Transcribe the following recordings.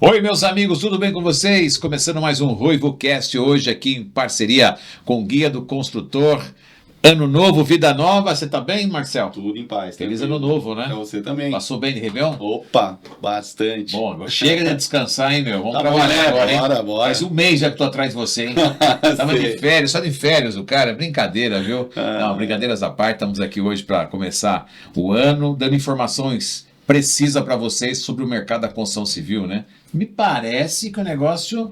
Oi, meus amigos, tudo bem com vocês? Começando mais um RuivoCast hoje aqui em parceria com o Guia do Construtor. Ano novo, vida nova. Você tá bem, Marcel? Tudo em paz. Feliz ano novo, né? Pra você também. Passou bem de Réveillon? Opa, bastante. Bom, agora chega de descansar, hein, meu? Vamos Tá trabalhar bom, agora, hein? bora. Faz um mês já que tô atrás de você, hein? Tava de férias, só de férias o cara. Brincadeira, viu? Não, brincadeiras à parte, estamos aqui hoje para começar o ano, dando informações precisas para vocês sobre o mercado da construção civil, né? Me parece que o negócio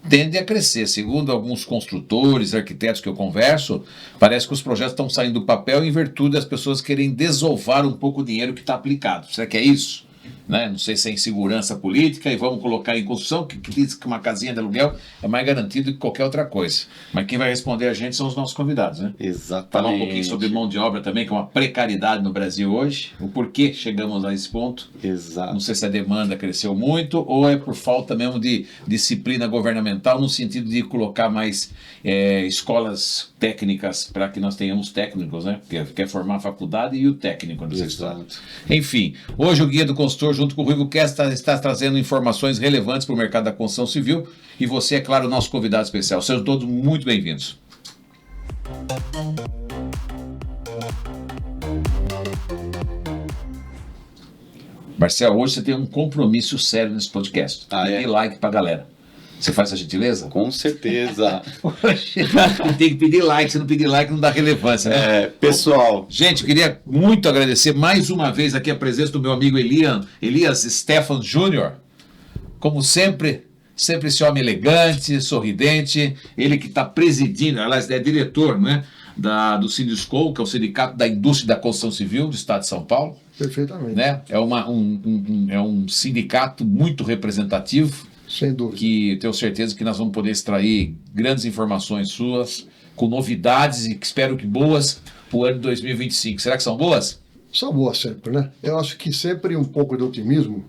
tende a crescer. Segundo alguns construtores, arquitetos que eu converso, parece que os projetos estão saindo do papel em virtude das pessoas querem desovar um pouco o dinheiro que está aplicado. Será que é isso? Né? Não sei se é insegurança política e vamos colocar em construção, que diz que uma casinha de aluguel é mais garantido que qualquer outra coisa. Mas quem vai responder a gente são os nossos convidados, né? Exatamente. Falar um pouquinho sobre mão de obra também, que é uma precariedade no Brasil hoje, o porquê chegamos a esse ponto. Exato. Não sei se a demanda cresceu muito ou é por falta mesmo de disciplina governamental, no sentido de colocar mais escolas técnicas para que nós tenhamos técnicos, né? Porque quer formar a faculdade e o técnico. Exato. Enfim, hoje o Guia do Consultor, junto com o RuivoCast, está trazendo informações relevantes para o mercado da construção civil e você, é claro, o nosso convidado especial. Sejam todos muito bem-vindos. Marcel, hoje você tem um compromisso sério nesse podcast. Dê like pra galera. Você faz essa gentileza? Com certeza. Tem que pedir like, se não pedir like não dá relevância, né? Pessoal. Gente, eu queria muito agradecer mais uma vez aqui a presença do meu amigo Elias Stefan Jr. Como sempre esse homem elegante, sorridente, ele que está presidindo, aliás, é diretor, né, do Sinduscol, que é o Sindicato da Indústria da Construção Civil do Estado de São Paulo. Perfeitamente. Né? É um sindicato muito representativo. Sem dúvida. Que tenho certeza que nós vamos poder extrair grandes informações suas, com novidades e que espero que boas para o ano de 2025. Será que são boas? São boas sempre, né? Eu acho que sempre um pouco de otimismo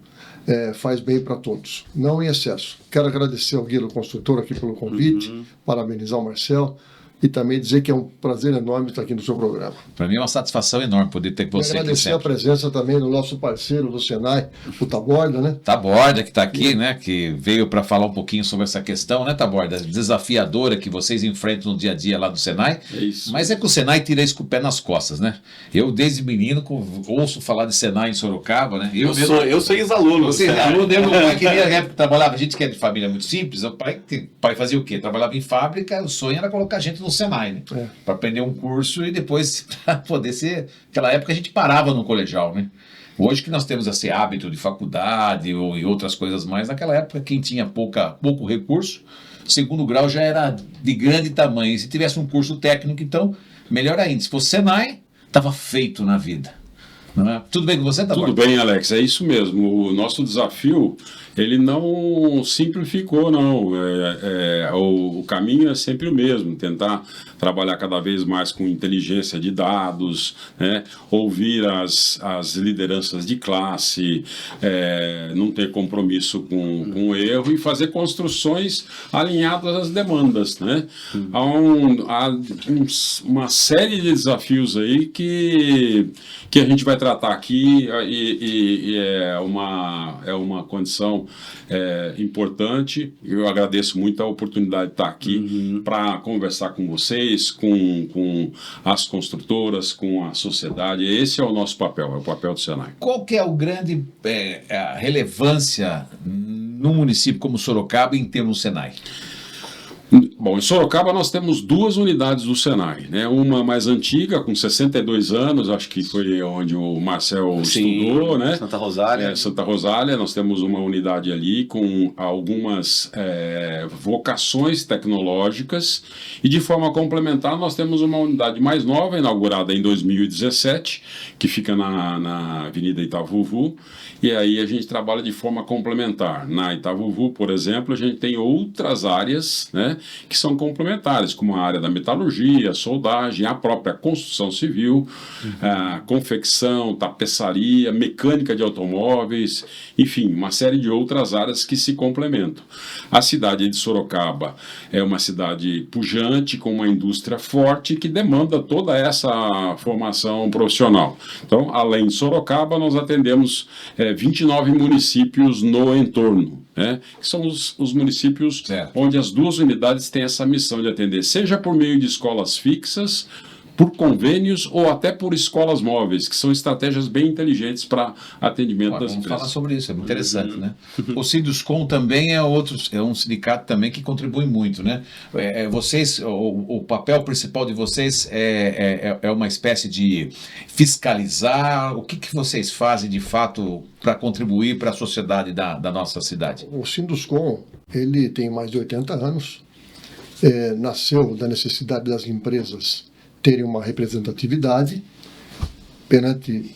faz bem para todos, não em excesso. Quero agradecer ao Guia do Construtor aqui pelo convite, parabenizar o Marcel e também dizer que é um prazer enorme estar aqui no seu programa. Para mim é uma satisfação enorme poder ter com você aqui. Agradecer a presença também do nosso parceiro do Senai, o Taborda, né? Taborda, que está aqui, né? Que veio para falar um pouquinho sobre essa questão, né, Taborda? Desafiadora que vocês enfrentam no dia a dia lá do Senai. É isso. Mas é que o Senai tira isso com o pé nas costas, né? Eu, desde menino, ouço falar de Senai em Sorocaba, né? Eu sou ex-aluno. Você é aluno, meu pai queria, época, trabalhava, a gente que é de família muito simples, o pai fazia o quê? Trabalhava em fábrica, o sonho era colocar a gente no Senai, né? Para aprender um curso e depois para poder ser. Naquela época a gente parava no colegial, né? Hoje que nós temos esse hábito de faculdade e outras coisas mais, naquela época quem tinha pouco recurso, segundo grau já era de grande tamanho. E se tivesse um curso técnico, então, melhor ainda. Se fosse Senai, estava feito na vida. Não é? Tudo bem com você, Taborda? Tudo bem, Alex, é isso mesmo. O nosso desafio, ele não simplificou, não. O caminho é sempre o mesmo, tentar trabalhar cada vez mais com inteligência de dados, né? Ouvir as lideranças de classe, não ter compromisso com o erro e fazer construções alinhadas às demandas, né? Há uma série de desafios aí que a gente vai tratar aqui e é uma condição importante. Eu agradeço muito a oportunidade de estar aqui para conversar com vocês, com as construtoras, com a sociedade. Esse é o nosso papel, é o papel do Senai. Qual que é o grande a relevância num município como Sorocaba em termos do Senai? Bom, em Sorocaba nós temos duas unidades do Senai, né? Uma mais antiga, com 62 anos, acho que foi onde o Marcel estudou, né? Santa Rosália. Santa Rosália, nós temos uma unidade ali com algumas vocações tecnológicas e de forma complementar nós temos uma unidade mais nova, inaugurada em 2017, que fica na Avenida Itavuvu, e aí a gente trabalha de forma complementar. Na Itavuvu, por exemplo, a gente tem outras áreas, né, que são complementares, como a área da metalurgia, soldagem, a própria construção civil, a confecção, tapeçaria, mecânica de automóveis, enfim, uma série de outras áreas que se complementam. A cidade de Sorocaba é uma cidade pujante, com uma indústria forte que demanda toda essa formação profissional. Então, além de Sorocaba, nós atendemos 29 municípios no entorno, né? Que são os municípios Certo. onde as 2 unidades têm essa missão de atender, seja por meio de escolas fixas, por convênios ou até por escolas móveis, que são estratégias bem inteligentes para atendimento das Vamos empresas. falar sobre isso, é muito interessante, né? O Sinduscom também é um sindicato também que contribui muito, né? Vocês, o papel principal de vocês é uma espécie de fiscalizar. O que vocês fazem de fato para contribuir para a sociedade da nossa cidade? O Sinduscom, ele tem mais de 80 anos, nasceu da necessidade das empresas terem uma representatividade perante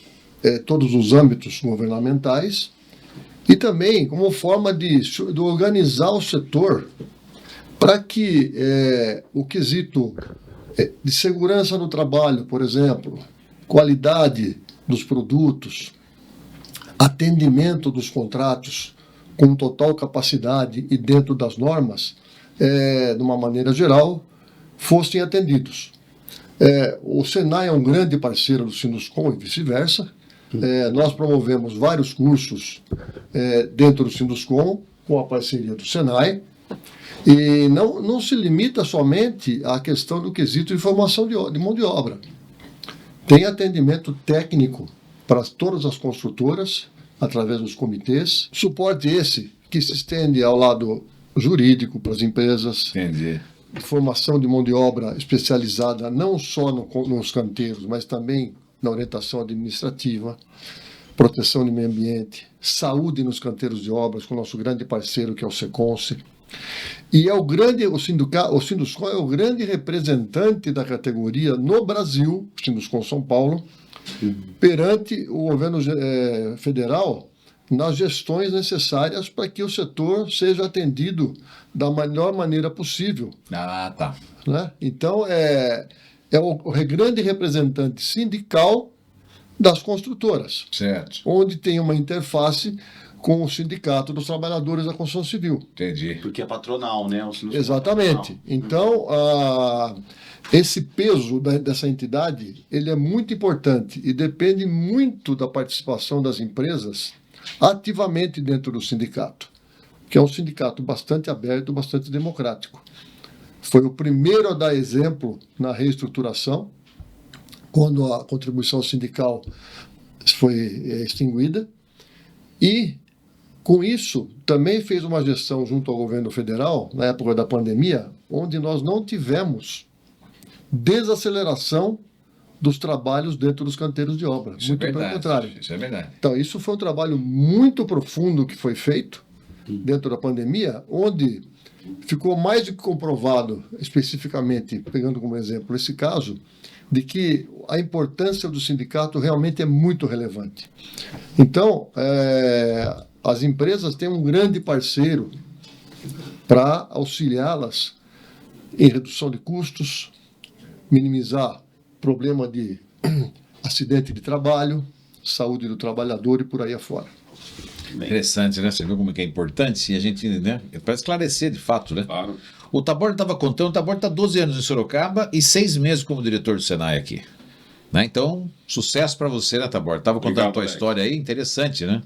todos os âmbitos governamentais e também como forma de organizar o setor para que o quesito de segurança no trabalho, por exemplo, qualidade dos produtos, atendimento dos contratos com total capacidade e dentro das normas, de uma maneira geral, fossem atendidos. O Senai é um grande parceiro do Sinduscom e vice-versa. Nós promovemos vários cursos dentro do Sinduscom com a parceria do Senai. E não se limita somente à questão do quesito de formação de mão de obra. Tem atendimento técnico para todas as construtoras, através dos comitês. Suporte esse que se estende ao lado jurídico para as empresas. Entendi. Formação de mão de obra especializada não só nos canteiros, mas também na orientação administrativa, proteção do meio ambiente, saúde nos canteiros de obras, com o nosso grande parceiro, que é o Seconce. E o Sinduscom é o grande representante da categoria no Brasil, o Sinduscom São Paulo, perante o governo federal, nas gestões necessárias para que o setor seja atendido da melhor maneira possível. Ah, tá. Né? Então, é o grande representante sindical das construtoras, Certo. onde tem uma interface com o Sindicato dos Trabalhadores da Construção Civil. Entendi. Porque é patronal, né? Exatamente. Então, esse peso dessa entidade, ele é muito importante e depende muito da participação das empresas ativamente dentro do sindicato, que é um sindicato bastante aberto, bastante democrático. Foi o primeiro a dar exemplo na reestruturação, quando a contribuição sindical foi extinguida, e, com isso, também fez uma gestão junto ao governo federal, na época da pandemia, onde nós não tivemos desaceleração dos trabalhos dentro dos canteiros de obra. Isso Muito é pelo verdade. contrário. Isso é verdade. Então, isso foi um trabalho muito profundo que foi feito dentro da pandemia, onde ficou mais do que comprovado, especificamente, pegando como exemplo esse caso, de que a importância do sindicato realmente é muito relevante. Então, as empresas têm um grande parceiro para auxiliá-las em redução de custos, minimizar problema de acidente de trabalho, saúde do trabalhador e por aí afora. Interessante, né? Você viu como que é importante? E a gente, né? Para esclarecer de fato, né? Claro. O Taborda estava contando, o Taborda está 12 anos em Sorocaba e 6 meses como diretor do Senai aqui. Né? Então, sucesso para você, né, Taborda? Estava contando Obrigado, a tua Alex. história aí, interessante, né?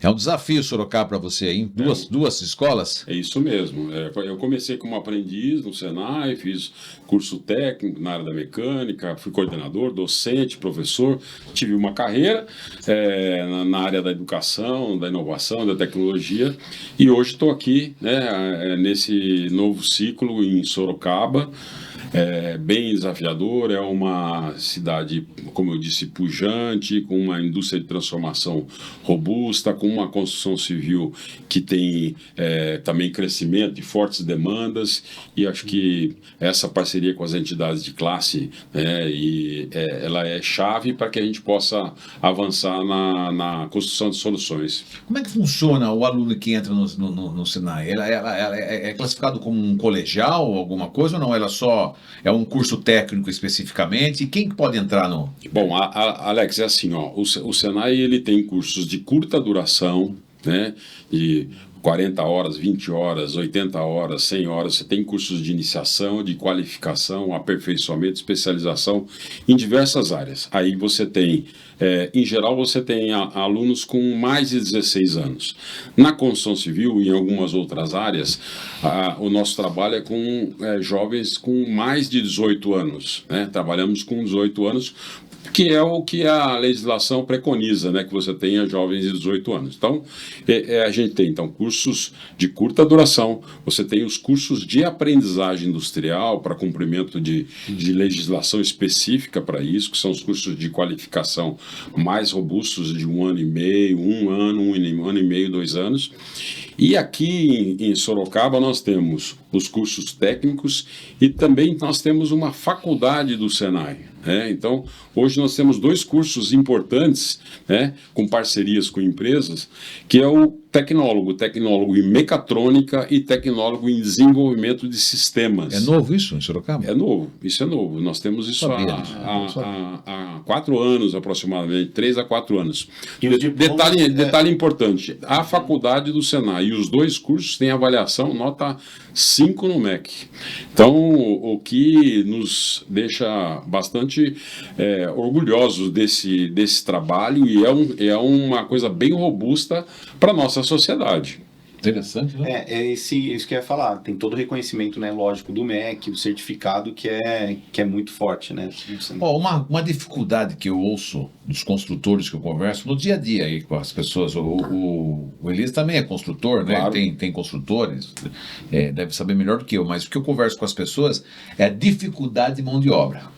É um desafio Sorocaba para você aí, em duas escolas. É isso mesmo. Eu comecei como aprendiz no Senai, fiz curso técnico na área da mecânica, fui coordenador, docente, professor, tive uma carreira na área da educação, da inovação, da tecnologia, e hoje estou aqui, né, nesse novo ciclo em Sorocaba. Bem desafiador, é uma cidade, como eu disse, pujante, com uma indústria de transformação robusta, com uma construção civil que tem também crescimento e fortes demandas, e acho que essa parceria com as entidades de classe, ela é chave para que a gente possa avançar na construção de soluções. Como é que funciona o aluno que entra no Senai? Ela é classificado como um colegial, alguma coisa, ou não? Ela só é um curso técnico especificamente? E quem que pode entrar no... Bom, Alex, é assim, ó, o Senai ele tem cursos de curta duração, né, 40 horas, 20 horas, 80 horas, 100 horas. Você tem cursos de iniciação, de qualificação, aperfeiçoamento, especialização em diversas áreas. Aí você tem, em geral, você tem alunos com mais de 16 anos. Na construção civil e em algumas outras áreas, o nosso trabalho é com jovens com mais de 18 anos. Né? Trabalhamos com 18 anos, que é o que a legislação preconiza, né, que você tenha jovens de 18 anos. Então, a gente tem cursos de curta duração, você tem os cursos de aprendizagem industrial para cumprimento de legislação específica para isso, que são os cursos de qualificação mais robustos de 1 ano e meio, 1 ano, 1 ano e meio, 2 anos. E aqui em Sorocaba nós temos os cursos técnicos e também nós temos uma faculdade do Senai. Então, hoje nós temos 2 cursos importantes, com parcerias com empresas, que é o tecnólogo em mecatrônica e tecnólogo em desenvolvimento de sistemas. É novo isso em Sorocaba? É novo, isso é novo. Nós temos isso há 4 anos aproximadamente, 3 a 4 anos. E os Detalhe importante, a faculdade do Senai e os 2 cursos têm avaliação nota 5 no MEC. Então, o que nos deixa bastante orgulhosos desse trabalho e é uma coisa bem robusta para a nossa sociedade. Interessante, né? Isso que eu ia falar. Tem todo o reconhecimento, né, lógico, do MEC, o certificado que é muito forte, né? Uma dificuldade que eu ouço dos construtores que eu converso no dia a dia aí com as pessoas, o Elias também é construtor, né? Claro. Tem construtores, deve saber melhor do que eu, mas o que eu converso com as pessoas é a dificuldade de mão de obra.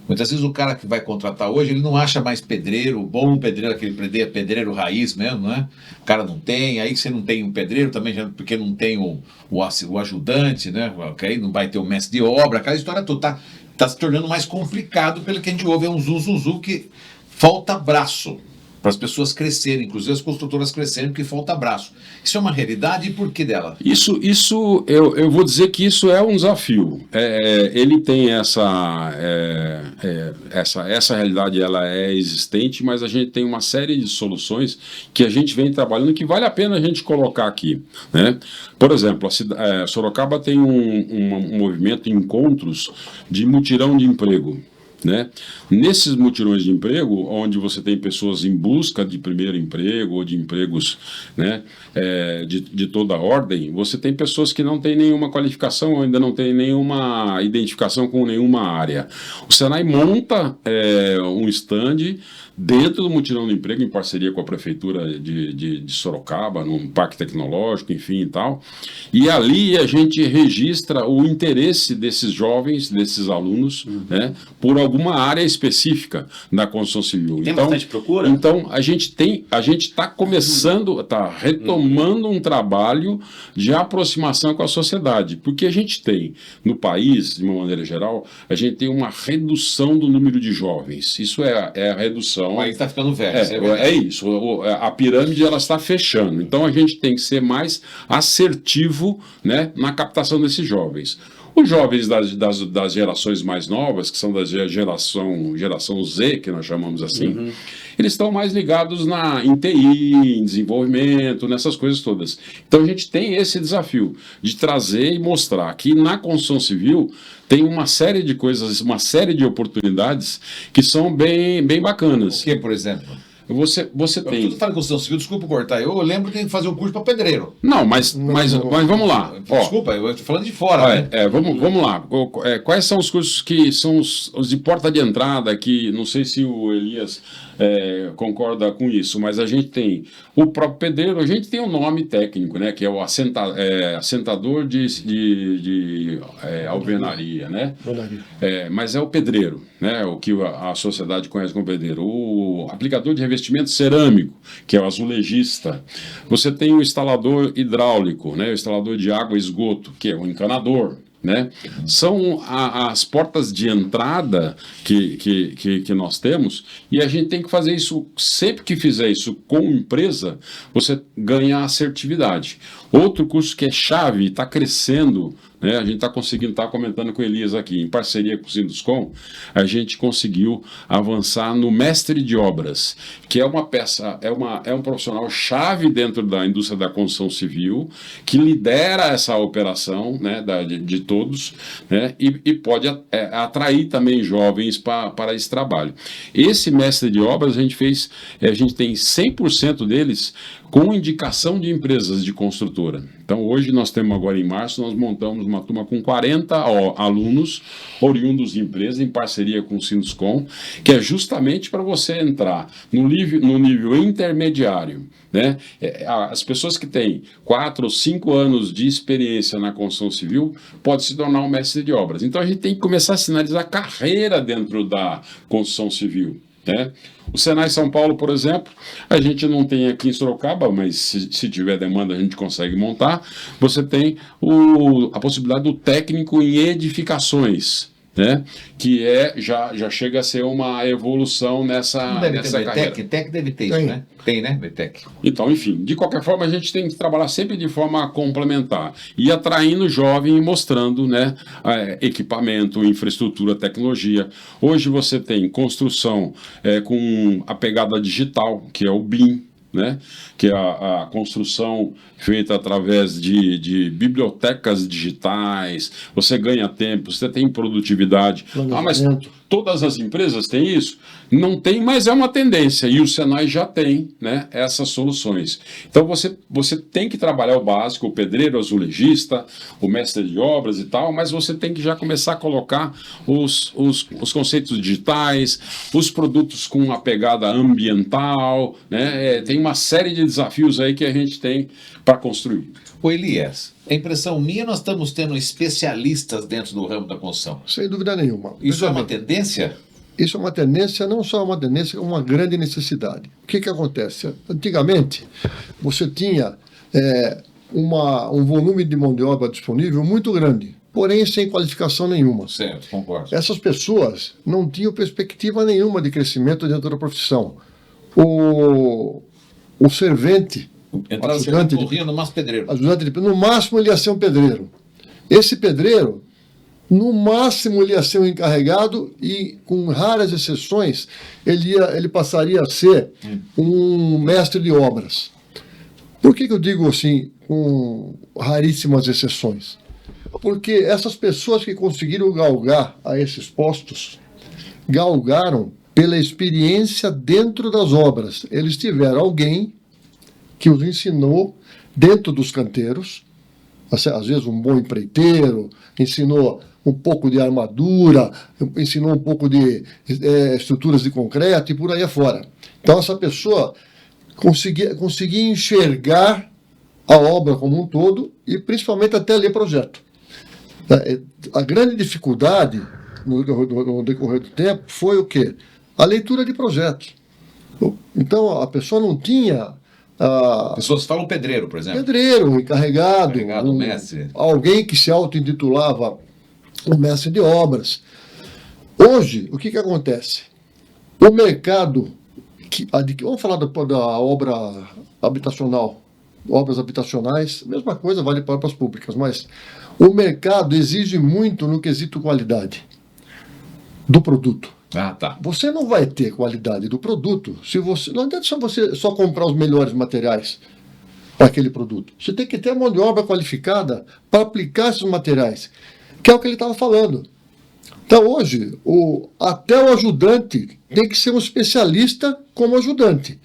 Muitas vezes o cara que vai contratar hoje, ele não acha mais pedreiro, bom pedreiro, aquele pedreiro raiz mesmo, né? O cara não tem, aí você não tem um pedreiro também, porque não tem o ajudante, né? Aí não vai ter o mestre de obra, aquela história toda tá se tornando mais complicado pelo que a gente ouve, é um zuzuzu que falta braço para as pessoas crescerem, inclusive as construtoras crescerem, porque falta braço. Isso é uma realidade e por que dela? Isso eu vou dizer que isso é um desafio. Ele tem essa realidade, ela é existente, mas a gente tem uma série de soluções que a gente vem trabalhando que vale a pena a gente colocar aqui, né? Por exemplo, Sorocaba tem um movimento de encontros de mutirão de emprego. Né? Nesses mutirões de emprego, onde você tem pessoas em busca de primeiro emprego ou de empregos, né, de toda ordem, você tem pessoas que não têm nenhuma qualificação ou ainda não têm nenhuma identificação com nenhuma área. O Senai monta um stand dentro do mutirão de emprego, em parceria com a prefeitura de Sorocaba, num parque tecnológico, enfim e tal, e ali a gente registra o interesse desses jovens, desses alunos, né, por alguma área específica da construção civil. Tem bastante procura? Então, a gente está começando, está retomando um trabalho de aproximação com a sociedade, porque a gente tem, no país, de uma maneira geral, a gente tem uma redução do número de jovens. Isso é a redução. O país está ficando velho. É isso. A pirâmide ela está fechando. Então, a gente tem que ser mais assertivo, né, na captação desses jovens. Os jovens das gerações mais novas, que são da geração Z, que nós chamamos assim, eles estão mais ligados em TI, em desenvolvimento, nessas coisas todas. Então a gente tem esse desafio de trazer e mostrar que na construção civil tem uma série de coisas, uma série de oportunidades que são bem bacanas. O que, por exemplo? Você tem. Tudo fala construção civil, desculpa cortar. Eu lembro que tem que fazer um curso para pedreiro. Não, mas vamos lá. Desculpa, eu estou falando de fora. Né? Vamos lá. Quais são os cursos que são os de porta de entrada, que não sei se o Elias concorda com isso, mas a gente tem o próprio pedreiro, a gente tem um nome técnico, né, que é o assentador de alvenaria, né? Mas é o pedreiro, né, o que a sociedade conhece como pedreiro. O aplicador de revestimento cerâmico, que é o azulejista. Você tem o instalador hidráulico, né, o instalador de água e esgoto, que é o encanador. Né? São as portas de entrada que nós temos, e a gente tem que fazer isso. Sempre que fizer isso com empresa, você ganha assertividade. Outro curso que é chave, está crescendo, né? A gente está conseguindo, está comentando com o Elias aqui, em parceria com o Sinduscom, a gente conseguiu avançar no mestre de obras, que é uma peça, é um profissional chave dentro da indústria da construção civil, que lidera essa operação, né, de todos, né, e pode atrair também jovens para esse trabalho. Esse mestre de obras a gente tem 100% deles com indicação de empresas de construtora. Então, hoje nós temos agora em março, nós montamos uma turma com 40 alunos oriundos de empresas, em parceria com o Sinduscom, que é justamente para você entrar no nível intermediário, né? As pessoas que têm 4 ou 5 anos de experiência na construção civil podem se tornar um mestre de obras. Então, a gente tem que começar a sinalizar carreira dentro da construção civil, né? O Senai São Paulo, por exemplo, a gente não tem aqui em Sorocaba, mas se tiver demanda a gente consegue montar. Você tem a possibilidade do técnico em edificações, né? Que já chega a ser uma evolução nessa carreira. VTEC deve ter isso, né? Tem, né, VTEC? Então, enfim, de qualquer forma, a gente tem que trabalhar sempre de forma complementar e atraindo o jovem e mostrando, né, equipamento, infraestrutura, tecnologia. Hoje você tem construção com a pegada digital, que é o BIM, né? Que é a construção feita através de bibliotecas digitais, você ganha tempo, você tem produtividade. Mas todas as empresas têm isso? Não tem, mas é uma tendência, e o Senai já tem, né, essas soluções. Então você tem que trabalhar o básico, o pedreiro, o azulejista, o mestre de obras e tal, mas você tem que já começar a colocar os conceitos digitais, os produtos com uma pegada ambiental, né? Tem uma série de desafios aí que a gente tem para construir. Ô Elias, a impressão minha, nós estamos tendo especialistas dentro do ramo da construção. Sem dúvida nenhuma. Isso é uma tendência? Isso é uma tendência, não só uma tendência, é uma grande necessidade. O que acontece? Antigamente, você tinha um volume de mão de obra disponível muito grande, porém sem qualificação nenhuma. Certo, concordo. Essas pessoas não tinham perspectiva nenhuma de crescimento dentro da profissão. O servente, ajudante, corria no máximo pedreiro. No máximo ele ia ser um pedreiro. Esse pedreiro, no máximo ele ia ser um encarregado e, com raras exceções, ele passaria a ser um mestre de obras. Por que eu digo assim, com raríssimas exceções? Porque essas pessoas que conseguiram galgar a esses postos, galgaram pela experiência dentro das obras. Eles tiveram alguém que os ensinou dentro dos canteiros, às vezes um bom empreiteiro, ensinou um pouco de armadura, ensinou um pouco de estruturas de concreto e por aí afora. Então essa pessoa conseguia enxergar a obra como um todo e principalmente até ler projeto. A grande dificuldade no decorrer do tempo foi o quê? A leitura de projetos. Então a pessoa não tinha... Pessoas falam pedreiro, por exemplo. Pedreiro, encarregado, mestre. Alguém que se auto-intitulava o mestre de obras. Hoje, o que acontece? O mercado, vamos falar da obra habitacional, obras habitacionais, mesma coisa vale para obras públicas, mas o mercado exige muito no quesito qualidade do produto. Ah, tá. Você não vai ter qualidade do produto se você... Não adianta você só comprar os melhores materiais para aquele produto. Você tem que ter a mão de obra qualificada para aplicar esses materiais, que é o que ele estava falando. Então, hoje, até o ajudante tem que ser um especialista como ajudante.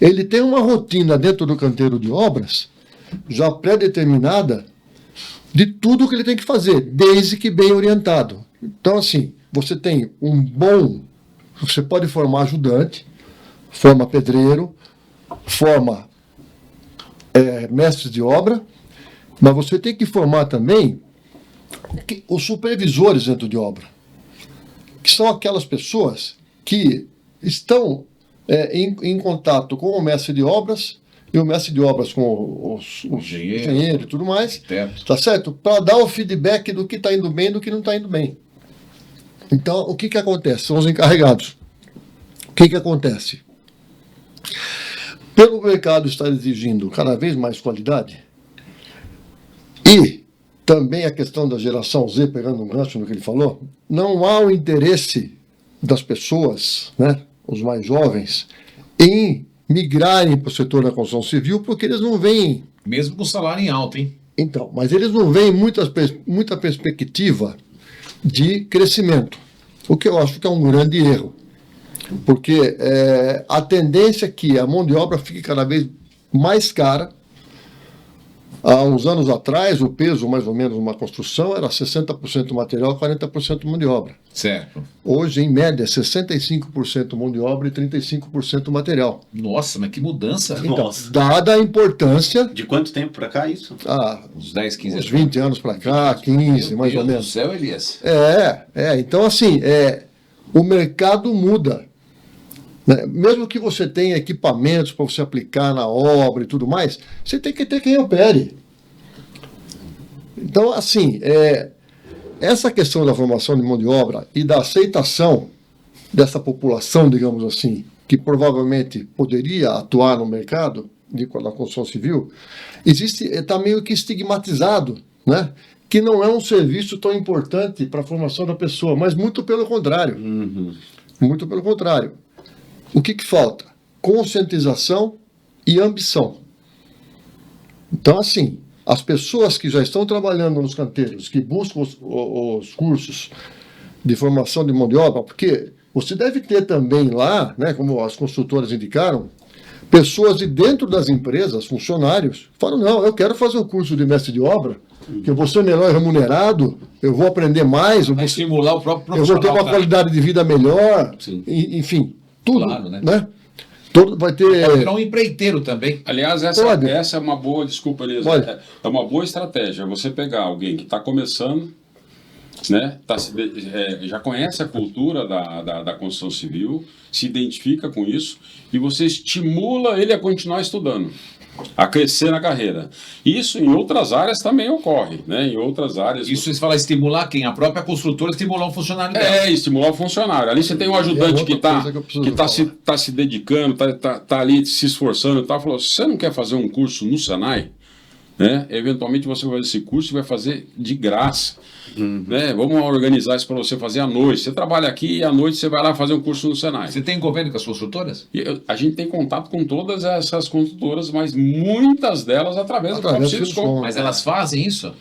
Ele tem uma rotina dentro do canteiro de obras, já pré-determinada, de tudo que ele tem que fazer, desde que bem orientado. Então, assim, você tem você pode formar ajudante, forma pedreiro, forma mestre de obra, mas você tem que formar também os supervisores dentro de obra, que são aquelas pessoas que estão em contato com o mestre de obras e o mestre de obras com os engenheiros e tudo mais, tá certo? Para dar o feedback do que está indo bem e do que não está indo bem. Então, o que acontece? São os encarregados. O que acontece? Pelo mercado estar exigindo cada vez mais qualidade, E também a questão da geração Z, pegando um gancho no que ele falou, não há o interesse das pessoas, né, os mais jovens, em migrarem para o setor da construção civil, porque eles não veem. Mesmo com salário em alta, hein? Então, mas eles não veem muita perspectiva de crescimento, o que eu acho que é um grande erro. Porque a tendência é que a mão de obra fique cada vez mais cara. Há uns anos atrás, o peso, mais ou menos, numa construção era 60% material e 40% mão de obra. Certo. Hoje, em média, 65% mão de obra e 35% material. Nossa, mas que mudança. Então, Nossa. dada a importância, De quanto tempo para cá isso? Uns 10, 15 uns 20 anos para cá, 15, mais ou Meu Deus menos. do céu, Elias. Então, assim, o mercado muda. Né? Mesmo que você tenha equipamentos para você aplicar na obra e tudo mais, você tem que ter quem opere. Então, assim, essa questão da formação de mão de obra e da aceitação dessa população, digamos assim, que provavelmente poderia atuar no mercado da construção civil, está meio que estigmatizado, né? Que não é um serviço tão importante para a formação da pessoa, mas muito pelo contrário. Muito pelo contrário. O que falta? Conscientização e ambição. Então, assim, as pessoas que já estão trabalhando nos canteiros, que buscam os cursos de formação de mão de obra, porque você deve ter também lá, né, como as construtoras indicaram, pessoas de dentro das empresas, funcionários, falam, não, eu quero fazer o curso de mestre de obra, que eu vou ser melhor remunerado, eu vou aprender mais, Vai estimular o próprio eu vou profissional. ter uma qualidade de vida melhor, Sim. enfim, tudo, Claro, né? Todo vai ter... Pode virar um empreiteiro também. Aliás, Pode. essa é uma boa, desculpa, Elias, Pode. é uma boa estratégia. Você pegar alguém que está começando, né, já conhece a cultura da construção civil, se identifica com isso, e você estimula ele a continuar estudando, a crescer na carreira. Isso em outras áreas também ocorre, né? Em outras áreas. Isso você fala estimular quem? A própria construtora estimular um funcionário dela. Estimular o funcionário. Ali você tem um ajudante que está se dedicando, tá ali se esforçando e tal. Falou, você não quer fazer um curso no Senai? Né? Eventualmente você vai fazer esse curso e vai fazer de graça. Né? Vamos organizar isso para você fazer à noite. Você trabalha aqui e à noite você vai lá fazer um curso no Senai. Você tem convênio com as construtoras? A gente tem contato com todas essas construtoras, mas muitas delas através do próprio Ciscom. Mas elas fazem isso?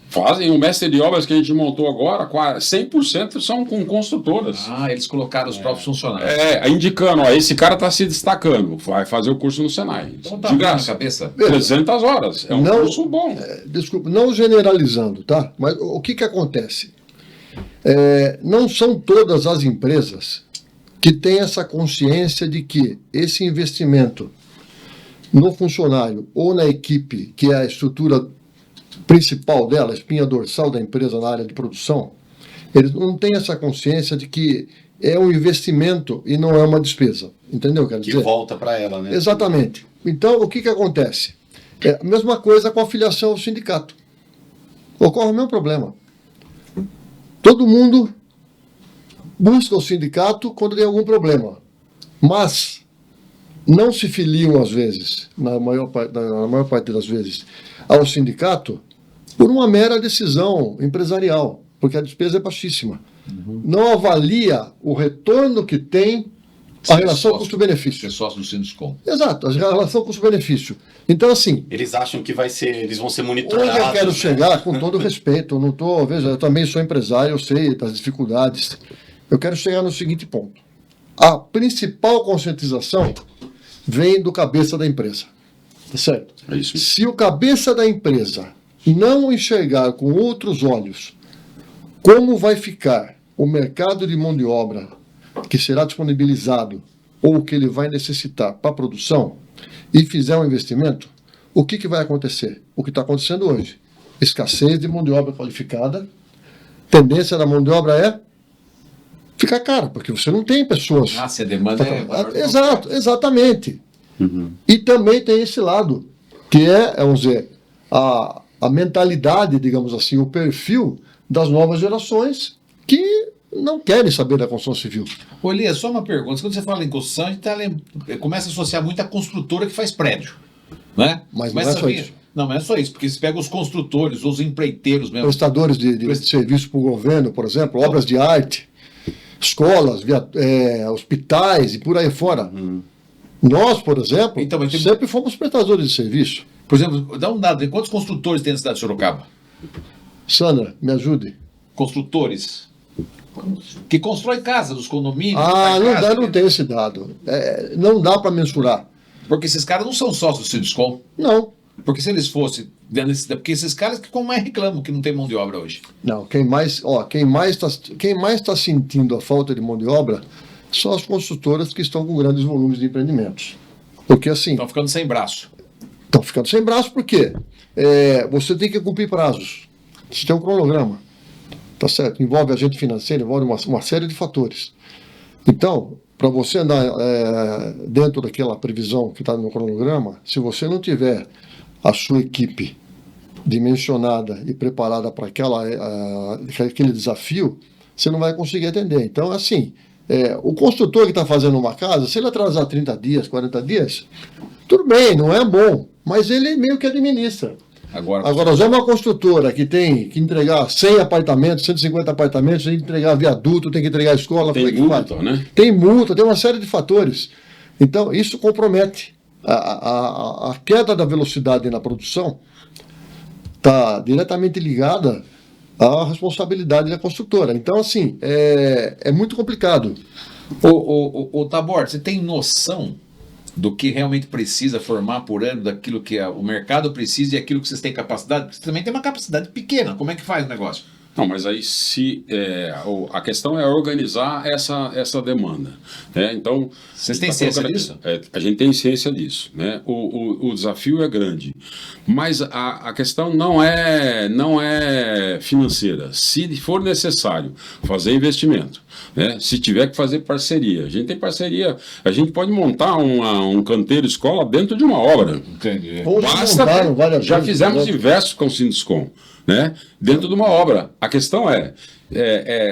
Fazem. O mestre de obras que a gente montou agora, 100% são com construtoras. Eles colocaram os próprios funcionários. Indicando, esse cara está se destacando, vai fazer o curso no Senai. Então tá de bem na graça. cabeça. 300 horas. É um curso bom. Desculpa, não generalizando, tá? Mas o que acontece? Não são todas as empresas que têm essa consciência de que esse investimento no funcionário ou na equipe, que é a estrutura principal dela, a espinha dorsal da empresa na área de produção, eles não têm essa consciência de que é um investimento e não é uma despesa. Entendeu? Quero Que dizer? volta para ela, né? Exatamente. Então, o que acontece? A mesma coisa com a filiação ao sindicato. Ocorre o mesmo problema. Todo mundo busca o sindicato quando tem algum problema, mas não se filiam, às vezes, na maior parte das vezes, ao sindicato por uma mera decisão empresarial, porque a despesa é baixíssima. Não avalia o retorno que tem a relação custo-benefício. Ser sócio do Sinduscom. Exato, a relação custo-benefício. Então, assim, Eles acham que eles vão ser onde monitorados. eu quero né? chegar, com todo respeito, veja, eu também sou empresário, eu sei das dificuldades. Eu quero chegar no seguinte ponto. A principal conscientização vem do cabeça da empresa. Tá certo? É isso. Se o cabeça da empresa não enxergar com outros olhos como vai ficar o mercado de mão de obra que será disponibilizado ou que ele vai necessitar para a produção e fizer um investimento, o que vai acontecer? O que está acontecendo hoje? Escassez de mão de obra qualificada, tendência da mão de obra é ficar cara, porque você não tem pessoas. Se a demanda é maior. Exato, exatamente. E também tem esse lado, que vamos dizer, a mentalidade, digamos assim, o perfil das novas gerações que não querem saber da construção civil. Ô, Elias, só uma pergunta. Quando você fala em construção, a gente começa a associar muito a construtora que faz prédio. Né? Mas não é só vir, isso. Não, mas não é só isso, porque você pega os construtores, os empreiteiros mesmo. Prestadores de serviço para o governo, por exemplo, obras de arte, escolas, hospitais e por aí fora. Nós, por exemplo, Então, mas sempre fomos prestadores de serviço. Por exemplo, dá um dado, quantos construtores tem na cidade de Sorocaba? Sandra, me ajude. Construtores. Que constrói casa dos condomínios. Não tem esse dado. Não dá para mensurar. Porque esses caras não são sócios do Sinduscom. Não. Porque se eles fossem, porque esses caras que como mais reclamam que não tem mão de obra hoje. Não, quem mais está sentindo a falta de mão de obra são as construtoras que estão com grandes volumes de empreendimentos. Porque assim, Estão ficando sem braço. estão ficando sem braço porque você tem que cumprir prazos. Você tem um cronograma, tá certo? Envolve agente financeiro, envolve uma série de fatores. Então, para você andar dentro daquela previsão que está no cronograma, se você não tiver a sua equipe dimensionada e preparada para aquele desafio, você não vai conseguir atender. Então, assim, o construtor que está fazendo uma casa, se ele atrasar 30 dias, 40 dias, tudo bem, não é bom, mas ele meio que administra. Agora, usar uma construtora que tem que entregar 100 apartamentos, 150 apartamentos, tem que entregar viaduto, tem que entregar escola, Tem multa, né? Tem multa, tem uma série de fatores. Então, isso compromete. A queda da velocidade na produção está diretamente ligada à responsabilidade da construtora. Então, assim, é muito complicado. Ô Tabor, você tem noção do que realmente precisa formar por ano, daquilo que o mercado precisa e aquilo que vocês têm capacidade? Porque você também tem uma capacidade pequena. Como é que faz o negócio? Não, mas aí a questão é organizar essa demanda, né? Então, vocês têm ciência disso? A gente tem ciência disso, né? O desafio é grande, mas a questão não é financeira. Se for necessário fazer investimento, né? Se tiver que fazer parceria, a gente tem parceria, a gente pode montar um canteiro escola dentro de uma obra. Entendi. Já fizemos diversos com o Sinduscom, né? Dentro de uma obra. A questão é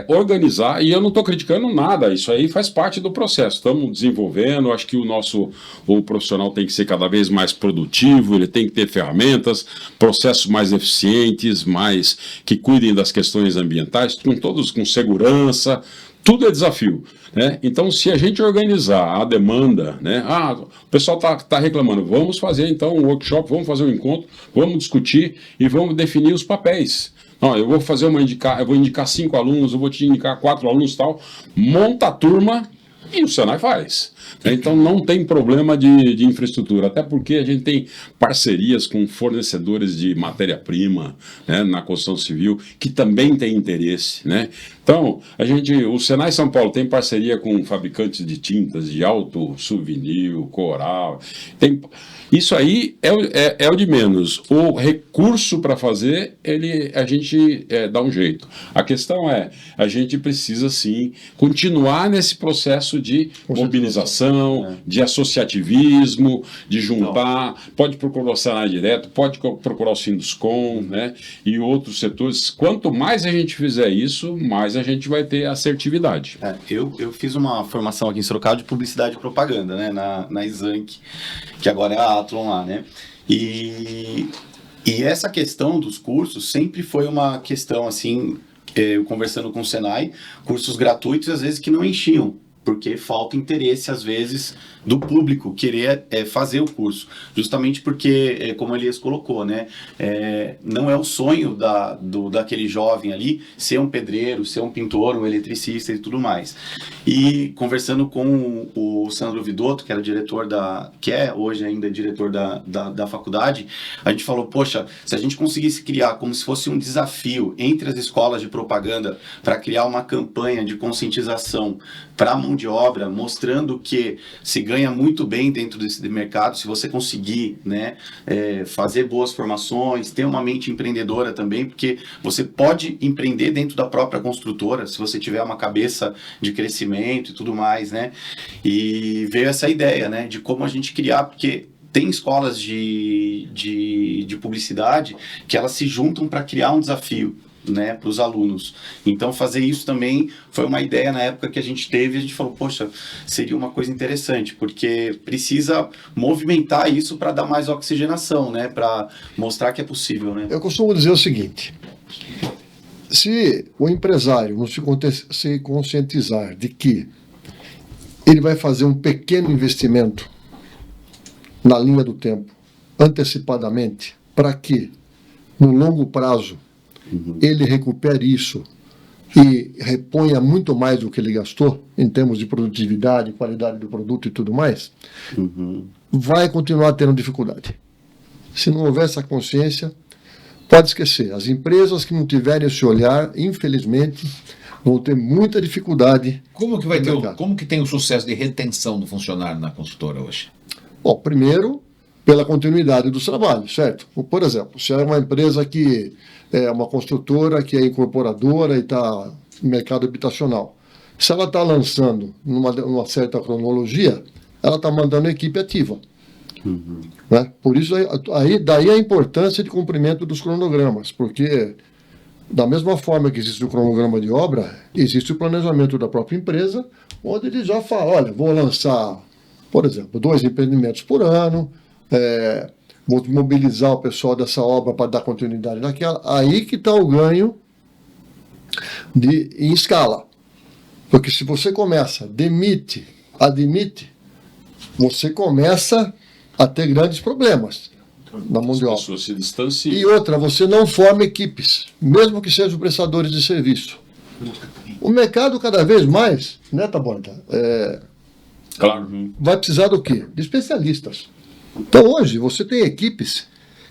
organizar, e eu não estou criticando nada, isso aí faz parte do processo. Estamos desenvolvendo, acho que o profissional tem que ser cada vez mais produtivo, ele tem que ter ferramentas, processos mais eficientes, mais que cuidem das questões ambientais, com segurança. Tudo é desafio, né? Então, se a gente organizar a demanda, né? O pessoal tá reclamando, vamos fazer então um workshop, vamos fazer um encontro, vamos discutir e vamos definir os papéis. Não, eu vou fazer eu vou indicar 5 alunos, eu vou te indicar 4 alunos e tal. Monta a turma e o Senai faz. Então não tem problema de infraestrutura, até porque a gente tem parcerias com fornecedores de matéria-prima, né, na construção civil, que também tem interesse, né? Então, o Senai São Paulo tem parceria com fabricantes de tintas de alto subvinil, coral. Isso aí é o de menos. O recurso para fazer, a gente dá um jeito. A questão a gente precisa sim continuar nesse processo de mobilização, de associativismo, de juntar. Pode procurar o Senai direto, pode procurar o Sinduscom, né? E outros setores. Quanto mais a gente fizer isso, mais a gente vai ter assertividade. Eu fiz uma formação aqui em Sorocaba de publicidade e propaganda, né? Na Exanc, que agora é a Atlon lá, né? E essa questão dos cursos sempre foi uma questão, assim, eu conversando com o Senai, cursos gratuitos, às vezes, que não enchiam, porque falta interesse, às vezes, do público querer fazer o curso. Justamente porque, como Elias colocou, né, não é o sonho daquele jovem ali ser um pedreiro, ser um pintor, um eletricista e tudo mais. E conversando com o Sandro Vidotto, que era diretor que é hoje ainda diretor da faculdade, a gente falou, poxa, se a gente conseguisse criar como se fosse um desafio entre as escolas de propaganda para criar uma campanha de conscientização para a mão de obra, mostrando que se ganha muito bem dentro desse mercado, se você conseguir, né, fazer boas formações, ter uma mente empreendedora também, porque você pode empreender dentro da própria construtora, se você tiver uma cabeça de crescimento e tudo mais, né? E veio essa ideia, né, de como a gente criar, porque tem escolas de publicidade que elas se juntam para criar um desafio. né, para os alunos. Então, fazer isso também foi uma ideia na época que a gente teve. A gente falou, poxa, seria uma coisa interessante, porque precisa movimentar isso para dar mais oxigenação, né, para mostrar que é possível, né? Eu costumo dizer o seguinte: se o empresário não se conscientizar de que ele vai fazer um pequeno investimento na linha do tempo, antecipadamente, para que, no longo prazo, ele recupere isso e reponha muito mais do que ele gastou, em termos de produtividade, qualidade do produto e tudo mais, vai continuar tendo dificuldade. Se não houver essa consciência, pode esquecer. As empresas que não tiverem esse olhar, infelizmente, vão ter muita dificuldade. Como que tem o sucesso de retenção do funcionário na consultora hoje? Bom, primeiro, pela continuidade dos trabalhos, certo? Por exemplo, se é uma empresa que é uma construtora, que é incorporadora e está no mercado habitacional, se ela está lançando numa certa cronologia, ela está mandando a equipe ativa. Né? Por isso, daí a importância de cumprimento dos cronogramas, porque da mesma forma que existe o cronograma de obra, existe o planejamento da própria empresa, onde ele já fala, olha, vou lançar, por exemplo, 2 empreendimentos por ano, vou mobilizar o pessoal dessa obra para dar continuidade naquela. Aí que está o ganho em escala. Porque se você começa, admite, você começa a ter grandes problemas na mão de obra. As pessoas se distanciam. E outra, você não forma equipes, mesmo que sejam prestadores de serviço. O mercado cada vez mais, né, Taborda? Claro. Vai precisar do quê? De especialistas. Então hoje você tem equipes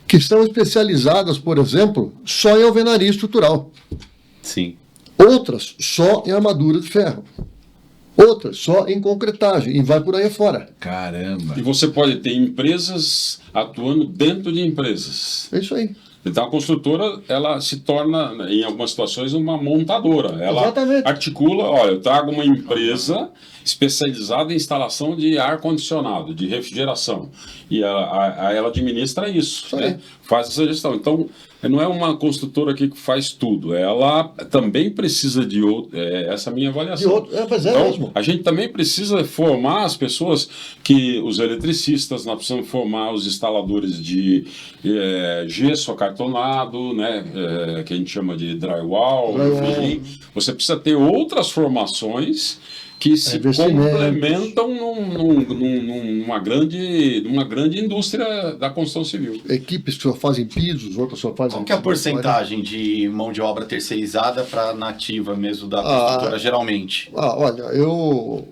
que são especializadas, por exemplo, só em alvenaria estrutural. Sim. Outras só em armadura de ferro. Outras só em concretagem. E vai por aí afora. Caramba! E você pode ter empresas atuando dentro de empresas. É isso aí. Então a construtora, ela se torna, em algumas situações, uma montadora. Ela Exatamente. articula, olha, eu trago uma empresa especializada em instalação de ar-condicionado, de refrigeração. E ela administra isso, né? Faz essa gestão. Então, não é uma construtora aqui que faz tudo. Ela também precisa de outro. Essa é a minha avaliação. Então, a gente também precisa formar as pessoas, os eletricistas, nós precisamos formar os instaladores de gesso acartonado, né? Que a gente chama de drywall. Enfim. Você precisa ter outras formações que se complementam numa grande indústria da construção civil. Equipes que só fazem pisos, outras só fazem... Qual que é a porcentagem de mão de obra terceirizada para nativa mesmo da construtora, geralmente? Olha, eu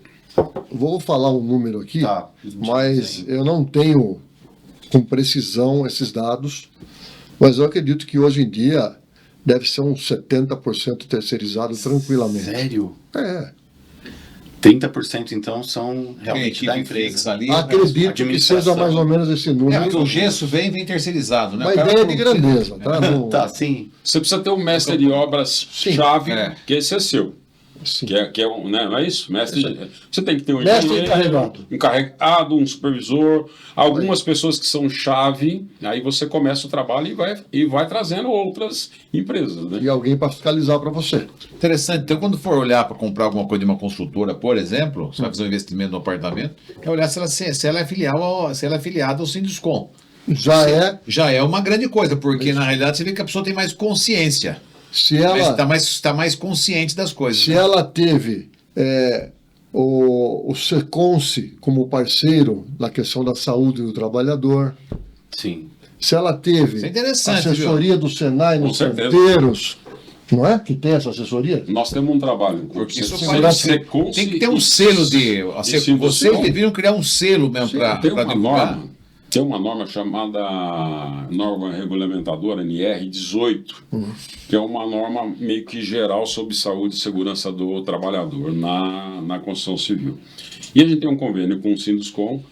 vou falar um número aqui, mas eu não tenho com precisão esses dados, mas eu acredito que hoje em dia deve ser uns 70% terceirizado tranquilamente. Sério? 30% então são realmente da empresa. Ali, acredito que seja mais ou menos esse número. Porque o gesso vem terceirizado, né? Uma ideia de grandeza, tá? Tá, sim. Você precisa ter um mestre de obras-chave, que esse é seu. Sim. Que é um, né, não é isso? Você tem que ter um mestre encarregado, um supervisor, algumas pessoas que são chave, aí você começa o trabalho e vai trazendo outras empresas. Né? E alguém para fiscalizar para você. Interessante. Então, quando for olhar para comprar alguma coisa de uma construtora, por exemplo, você vai fazer um investimento no apartamento, é olhar se ela é afiliada ao Sinduscom. Já é uma grande coisa, porque na realidade você vê que a pessoa tem mais consciência. Se ela está mais consciente das coisas. Se ela teve o Seconce como parceiro na questão da saúde do trabalhador. Sim. Se ela teve assessoria do Senai nos canteiros, não é? Que tem essa assessoria? Nós temos um trabalho. Porque isso tem que ter um selo de... Vocês deveriam criar um selo mesmo para divulgar. Tem uma norma chamada Norma Regulamentadora, NR18, que é uma norma meio que geral sobre saúde e segurança do trabalhador na construção civil. E a gente tem um convênio com o Sinduscom.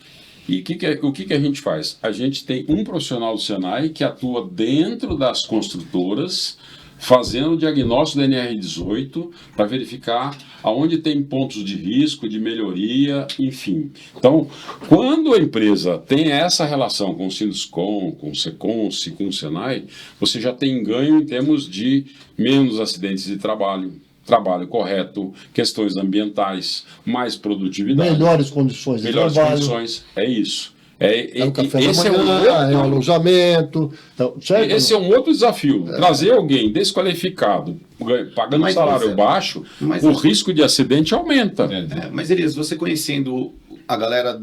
E o que a gente faz? A gente tem um profissional do Senai que atua dentro das construtoras, fazendo o diagnóstico da NR18 para verificar aonde tem pontos de risco, de melhoria, enfim. Então, quando a empresa tem essa relação com o Sinduscom, com o Secons, com o Senai, você já tem ganho em termos de menos acidentes de trabalho correto, questões ambientais, mais produtividade. Melhores condições de melhores trabalho. condições, é isso. É o café da esse manhã, é o alojamento. Então, certo? Esse é um outro desafio. Trazer alguém desqualificado, pagando Mas salário você- baixo, mas- o risco de acidente aumenta. Mas, Elias, você conhecendo a galera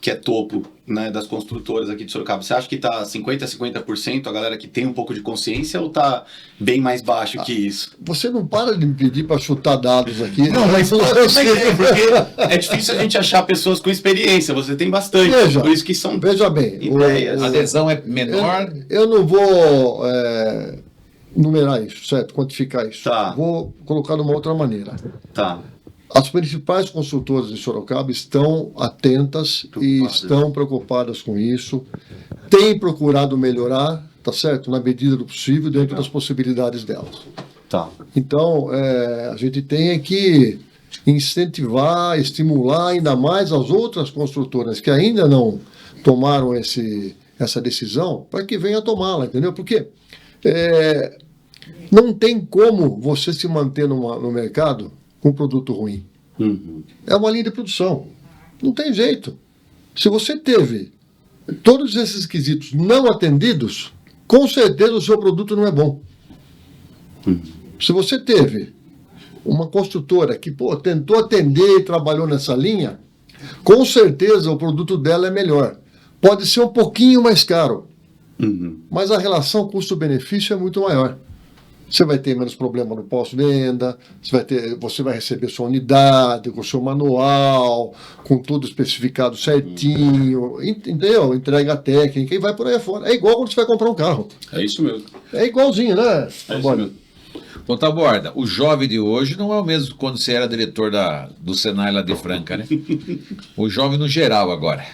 que é topo, né, das construtoras aqui de Sorocaba, você acha que está 50% a 50% a galera que tem um pouco de consciência ou está bem mais baixo que isso? Você não para de me pedir para chutar dados aqui. Não, mas porque é difícil a gente achar pessoas com experiência, você tem bastante, Veja, por isso que são Veja bem, ideias. A adesão é menor. eu não vou numerar isso, certo? Quantificar isso. Tá. Vou colocar de uma outra maneira. Tá. As principais consultoras de Sorocaba estão atentas e estão preocupadas com isso, têm procurado melhorar, tá certo? Na medida do possível, dentro das possibilidades delas. Tá. Então, a gente tem que incentivar, estimular ainda mais as outras construtoras que ainda não tomaram essa decisão, para que venham a tomá-la, entendeu? Porque não tem como você se manter no mercado com um produto ruim. Uhum. É uma linha de produção. Não tem jeito. Se você teve todos esses quesitos não atendidos, com certeza o seu produto não é bom. Se você teve uma construtora que tentou atender e trabalhou nessa linha, com certeza o produto dela é melhor. Pode ser um pouquinho mais caro, mas a relação custo-benefício é muito maior. Você vai ter menos problema no pós-venda, você vai receber sua unidade, com seu manual, com tudo especificado certinho, entendeu? Entrega técnica e vai por aí afora. É igual quando você vai comprar um carro. É isso mesmo. É igualzinho, né? É isso mesmo. Ô, Taborda, o jovem de hoje não é o mesmo quando você era diretor do Senai lá de Franca, né? O jovem no geral agora.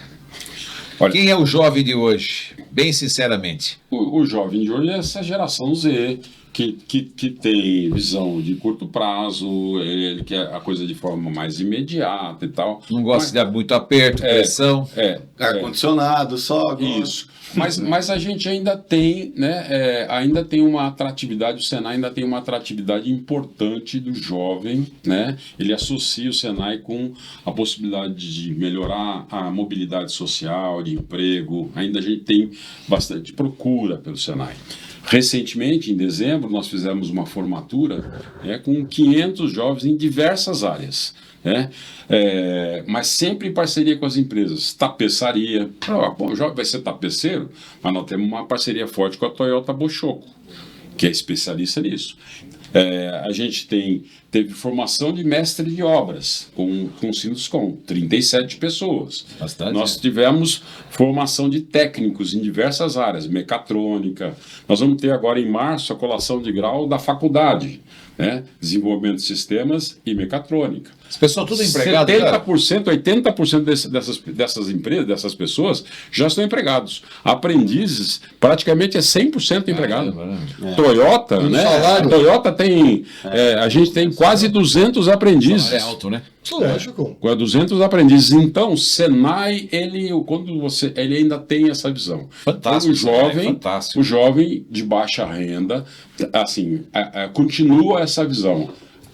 Olha, Quem é o jovem de hoje? Bem sinceramente. o jovem de hoje é essa geração Z, que tem visão de curto prazo, ele quer a coisa de forma mais imediata e tal. Não gosta de dar muito aperto, pressão. Ar-condicionado, só. Isso. Mas a gente ainda tem, né? Ainda tem uma atratividade, o Senai ainda tem uma atratividade importante do jovem, né? Ele associa o Senai com a possibilidade de melhorar a mobilidade social, de emprego. Ainda a gente tem bastante procura pelo Senai. Recentemente, em dezembro, nós fizemos uma formatura com 500 jovens em diversas áreas. Mas sempre em parceria com as empresas. Tapeçaria. Bom, o jovem vai ser tapeceiro, mas nós temos uma parceria forte com a Toyota Bochoco, que é especialista nisso. A gente teve formação de mestre de obras com o Sinduscom, 37 pessoas. Bastante. Nós tivemos formação de técnicos em diversas áreas, mecatrônica. Nós vamos ter agora em março a colação de grau da faculdade, desenvolvimento de sistemas e mecatrônica. As pessoas tudo empregadas. 70%, 80% dessas empresas, dessas pessoas, já estão empregados. Aprendizes, praticamente é 100% empregado. Toyota, né? salário. A Toyota tem, a gente tem quase 200 aprendizes. É alto, né? Lógico. Com 200 aprendizes. Então, o Senai, ele ainda tem essa visão. Fantástico, Então, o jovem, fantástico. o jovem de baixa renda, assim, continua essa visão.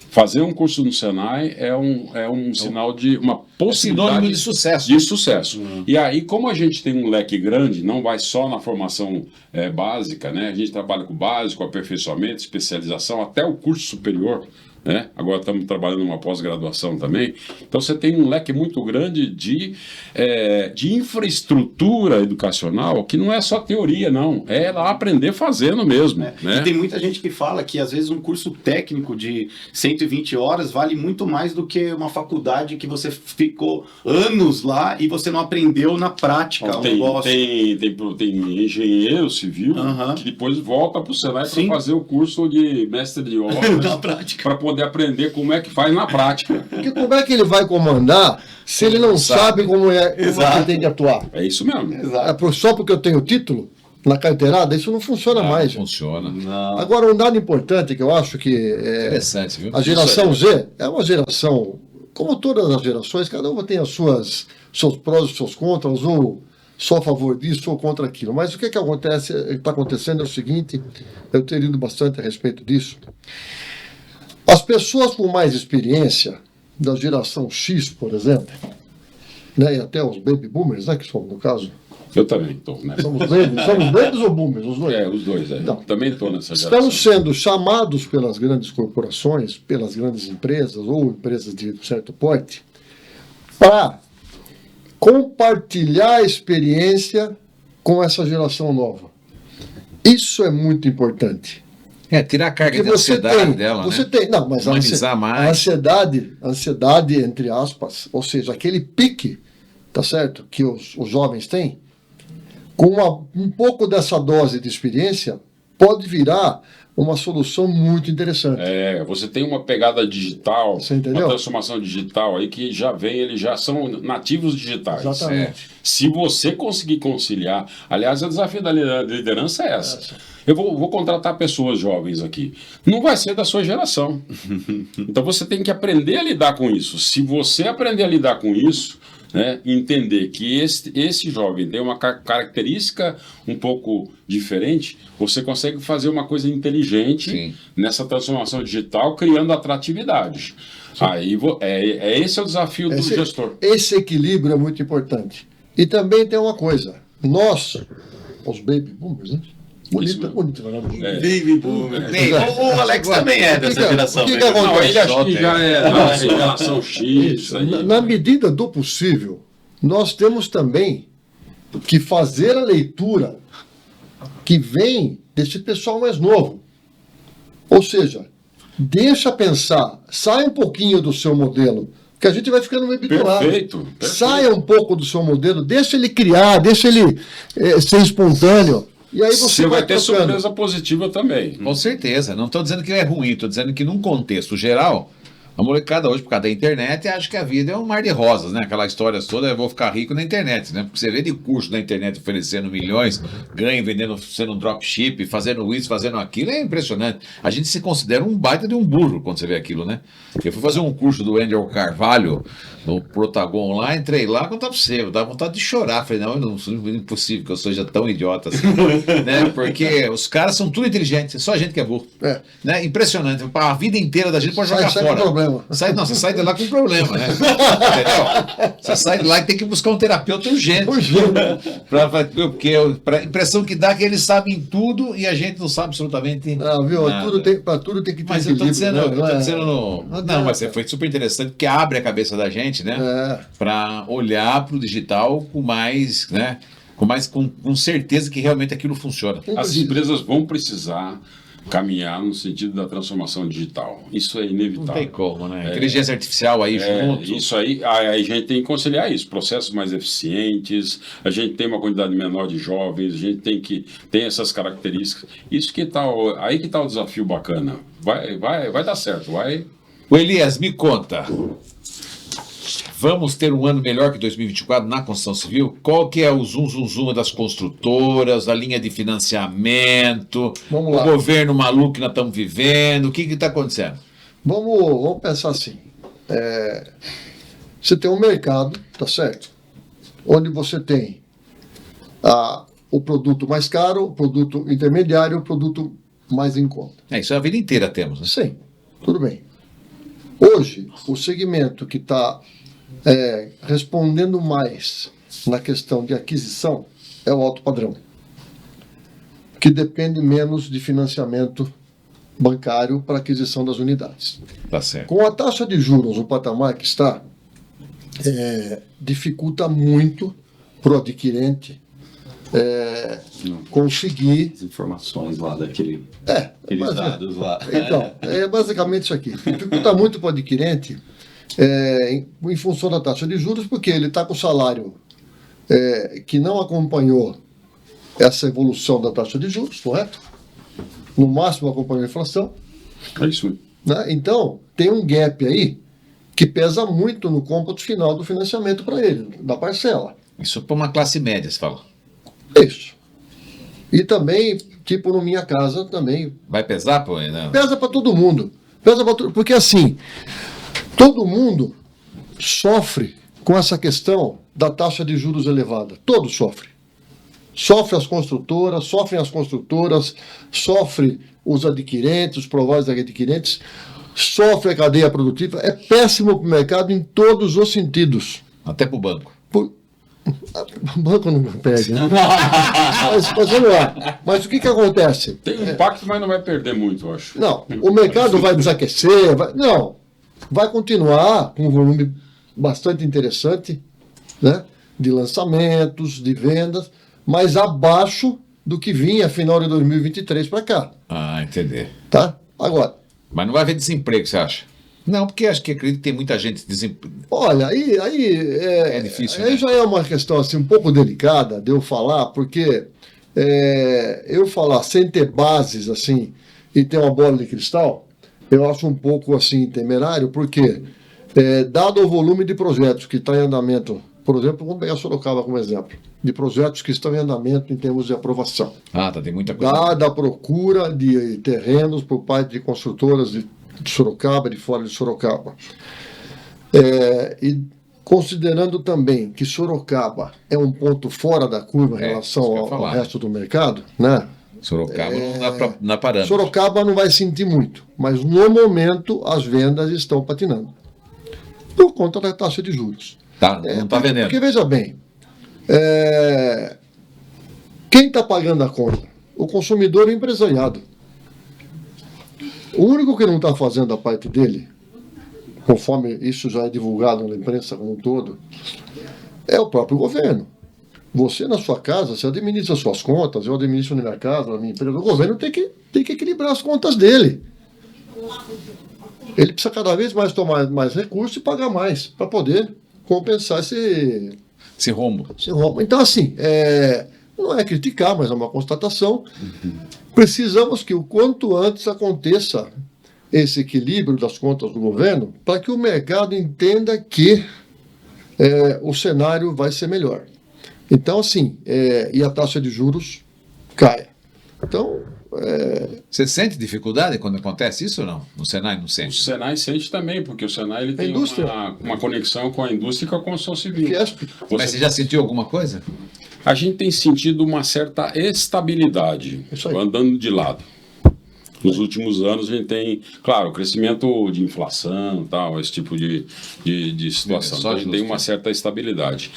Fazer um curso no Senai é um sinal de uma possibilidade sinônimo de sucesso. de sucesso. E aí, como a gente tem um leque grande, não vai só na formação básica, né? A gente trabalha com o básico, aperfeiçoamento, especialização, até o curso superior. Agora estamos trabalhando numa pós-graduação também. Então você tem um leque muito grande de infraestrutura educacional, que não é só teoria, não. É lá aprender fazendo mesmo. Né? E tem muita gente que fala que às vezes um curso técnico de 120 horas vale muito mais do que uma faculdade que você ficou anos lá e você não aprendeu na prática. Tem engenheiro civil que depois volta para o Senai para fazer o curso de mestre de obras na prática. Para poder aprender como é que faz na prática. Porque como é que ele vai comandar se ele não sabe como é que ele tem que atuar? É isso mesmo. Exato. Só porque eu tenho título? na carteirada, isso não funciona mais. Não funciona. Não. Agora, um dado importante que eu acho que Interessante, viu? a geração Z é uma geração, como todas as gerações, cada uma tem seus prós e seus contras, ou só a favor disso ou contra aquilo. Mas o que está acontecendo é o seguinte, eu tenho lido bastante a respeito disso. As pessoas com mais experiência, da geração X, por exemplo, né, e até os baby boomers, né, que somos no caso. Eu também estou, né? Somos babies ou boomers? Os dois. Os dois, Não. Também estou nessa geração. Estamos sendo chamados pelas grandes corporações, pelas grandes empresas ou empresas de certo porte, para compartilhar a experiência com essa geração nova. Isso é muito importante. Tirar a carga Porque de ansiedade dela, você né? tem, não, mas Humanizar mais. a ansiedade, entre aspas, ou seja, aquele pique, tá certo, que os jovens têm, com um pouco dessa dose de experiência, pode virar uma solução muito interessante. Você tem uma pegada digital, Você entendeu? uma transformação digital aí que já vem, eles já são nativos digitais. Exatamente. Se você conseguir conciliar, aliás, o desafio da liderança é essa. Eu vou contratar pessoas jovens aqui. Não vai ser da sua geração. Então você tem que aprender a lidar com isso. Se você aprender a lidar com isso, né, entender que esse jovem tem uma característica um pouco diferente, você consegue fazer uma coisa inteligente Sim. nessa transformação digital, criando atratividade. Aí esse é o desafio do gestor. Esse equilíbrio é muito importante. E também tem uma coisa, nós, os baby boomers, né? Bonito, né? Baby boomer. Bem, O Alex também é dessa geração. o que baby boomer. acontece? Ele acho que já é da geração X. Isso. Aí. Na medida do possível, nós temos também que fazer a leitura que vem desse pessoal mais novo. Ou seja, deixa pensar, sai um pouquinho do seu modelo, que a gente vai ficando meio bitolado. Perfeito. Saia um pouco do seu modelo, deixa ele criar, deixa ele ser espontâneo. E aí você vai ter trocando. surpresa positiva também. Com certeza. Não estou dizendo que é ruim, estou dizendo que num contexto geral, a molecada hoje, por causa da internet, acha que a vida é um mar de rosas, né? Aquela história toda, eu vou ficar rico na internet, né? Porque você vê de curso na internet oferecendo milhões, ganha vendendo, sendo um dropship, fazendo isso, fazendo aquilo, é impressionante. A gente se considera um baita de um burro quando você vê aquilo, né? Eu fui fazer um curso do Andrew Carvalho, no Protagon lá, entrei lá, contar pra você, eu dava vontade de chorar. Falei, não, é impossível que eu seja tão idiota assim, né? Porque os caras são tudo inteligentes, só a gente que é burro. Né? Impressionante, a vida inteira da gente pode jogar Sai fora. com problema. Você sai de lá com problema, né? Entendeu? Você sai de lá e tem que buscar um terapeuta urgente. Porque a impressão que dá é que eles sabem tudo e a gente não sabe absolutamente Não, viu? nada. Para tudo tem que ter Mas eu tô dizendo, né? não, mas foi super interessante porque abre a cabeça da gente, né? Para olhar para o digital com mais, né? Com certeza que realmente aquilo funciona. As empresas vão precisar caminhar no sentido da transformação digital. Isso é inevitável. Não tem como, né? Inteligência artificial aí junto. Isso aí a gente tem que conciliar isso. Processos mais eficientes, a gente tem uma quantidade menor de jovens, a gente tem essas características. Isso que tá, aí que está o desafio bacana. Vai dar certo, vai. O Elias, me conta. Vamos ter um ano melhor que 2024 na construção civil? Qual que é o zoom das construtoras, a linha de financiamento, Vamos lá. o governo maluco que nós estamos vivendo? O que está acontecendo? Vamos pensar assim. Você tem um mercado, tá certo? Onde você tem o produto mais caro, o produto intermediário e o produto mais em conta. Isso a vida inteira temos, né? Sim, tudo bem. Hoje, o segmento que está respondendo mais na questão de aquisição é o alto padrão, que depende menos de financiamento bancário para aquisição das unidades. Tá certo. Com a taxa de juros, o patamar que está, dificulta muito para o adquirente conseguir... As informações lá daqueles mas dados lá. Então, é basicamente isso aqui. Dificulta muito para o adquirente em função da taxa de juros, porque ele está com o salário que não acompanhou essa evolução da taxa de juros, correto? No máximo acompanhou a inflação. É isso. Né? Então, tem um gap aí que pesa muito no cômputo final do financiamento para ele, da parcela. Isso para uma classe média, você fala. Isso. E também, tipo, no Minha Casa também. Vai pesar, pô? Não. Pesa para todo mundo. Pesa para porque assim, todo mundo sofre com essa questão da taxa de juros elevada. Todos sofrem. Sofrem as construtoras, sofrem os adquirentes, os prováveis adquirentes, sofre a cadeia produtiva. É péssimo para o mercado em todos os sentidos. Até para o banco. O banco não pega. Né? mas vamos lá. Mas o que acontece? Tem um impacto, mas não vai perder muito, eu acho. Não, o mercado vai desaquecer. Não, vai continuar com um volume bastante interessante, né, de lançamentos, de vendas, mas abaixo do que vinha final de 2023 para cá. Ah, entendi. Tá? Agora. Mas não vai haver desemprego, você acha? Não, porque acredito que tem muita gente desempregada. Olha, aí é difícil. Aí né? já é uma questão assim, um pouco delicada de eu falar, porque eu falar sem ter bases assim e ter uma bola de cristal, eu acho um pouco assim temerário, porque dado o volume de projetos que está em andamento, por exemplo, vamos pegar Sorocaba como exemplo, de projetos que estão em andamento em termos de aprovação. Tem muita coisa. Dada a procura de terrenos por parte de construtoras de Sorocaba, de fora de Sorocaba. E considerando também que Sorocaba é um ponto fora da curva em relação ao resto do mercado, né? Sorocaba não dá parâmetro. Sorocaba não vai sentir muito, mas no momento as vendas estão patinando por conta da taxa de juros. Não está vendendo. Porque veja bem, quem está pagando a conta? O consumidor e o empresariado. O único que não está fazendo a parte dele, conforme isso já é divulgado na imprensa como um todo, é o próprio governo. Você, na sua casa, você administra suas contas, eu administro na minha casa, na minha empresa. O governo tem que equilibrar as contas dele. Ele precisa cada vez mais tomar mais recursos e pagar mais para poder compensar esse rombo. Então, assim, não é criticar, mas é uma constatação. Precisamos que o quanto antes aconteça esse equilíbrio das contas do governo para que o mercado entenda que o cenário vai ser melhor. Então, assim, e a taxa de juros caia. Então, Você sente dificuldade quando acontece isso ou não? No Senai não sente? O Senai sente também, porque o Senai ele tem uma conexão com a indústria e com a construção civil. Mas você já sentiu alguma coisa? A gente tem sentido uma certa estabilidade, andando de lado. Nos últimos anos a gente tem, claro, crescimento de inflação, tal, esse tipo de situação. Então, a gente tem uma certa estabilidade.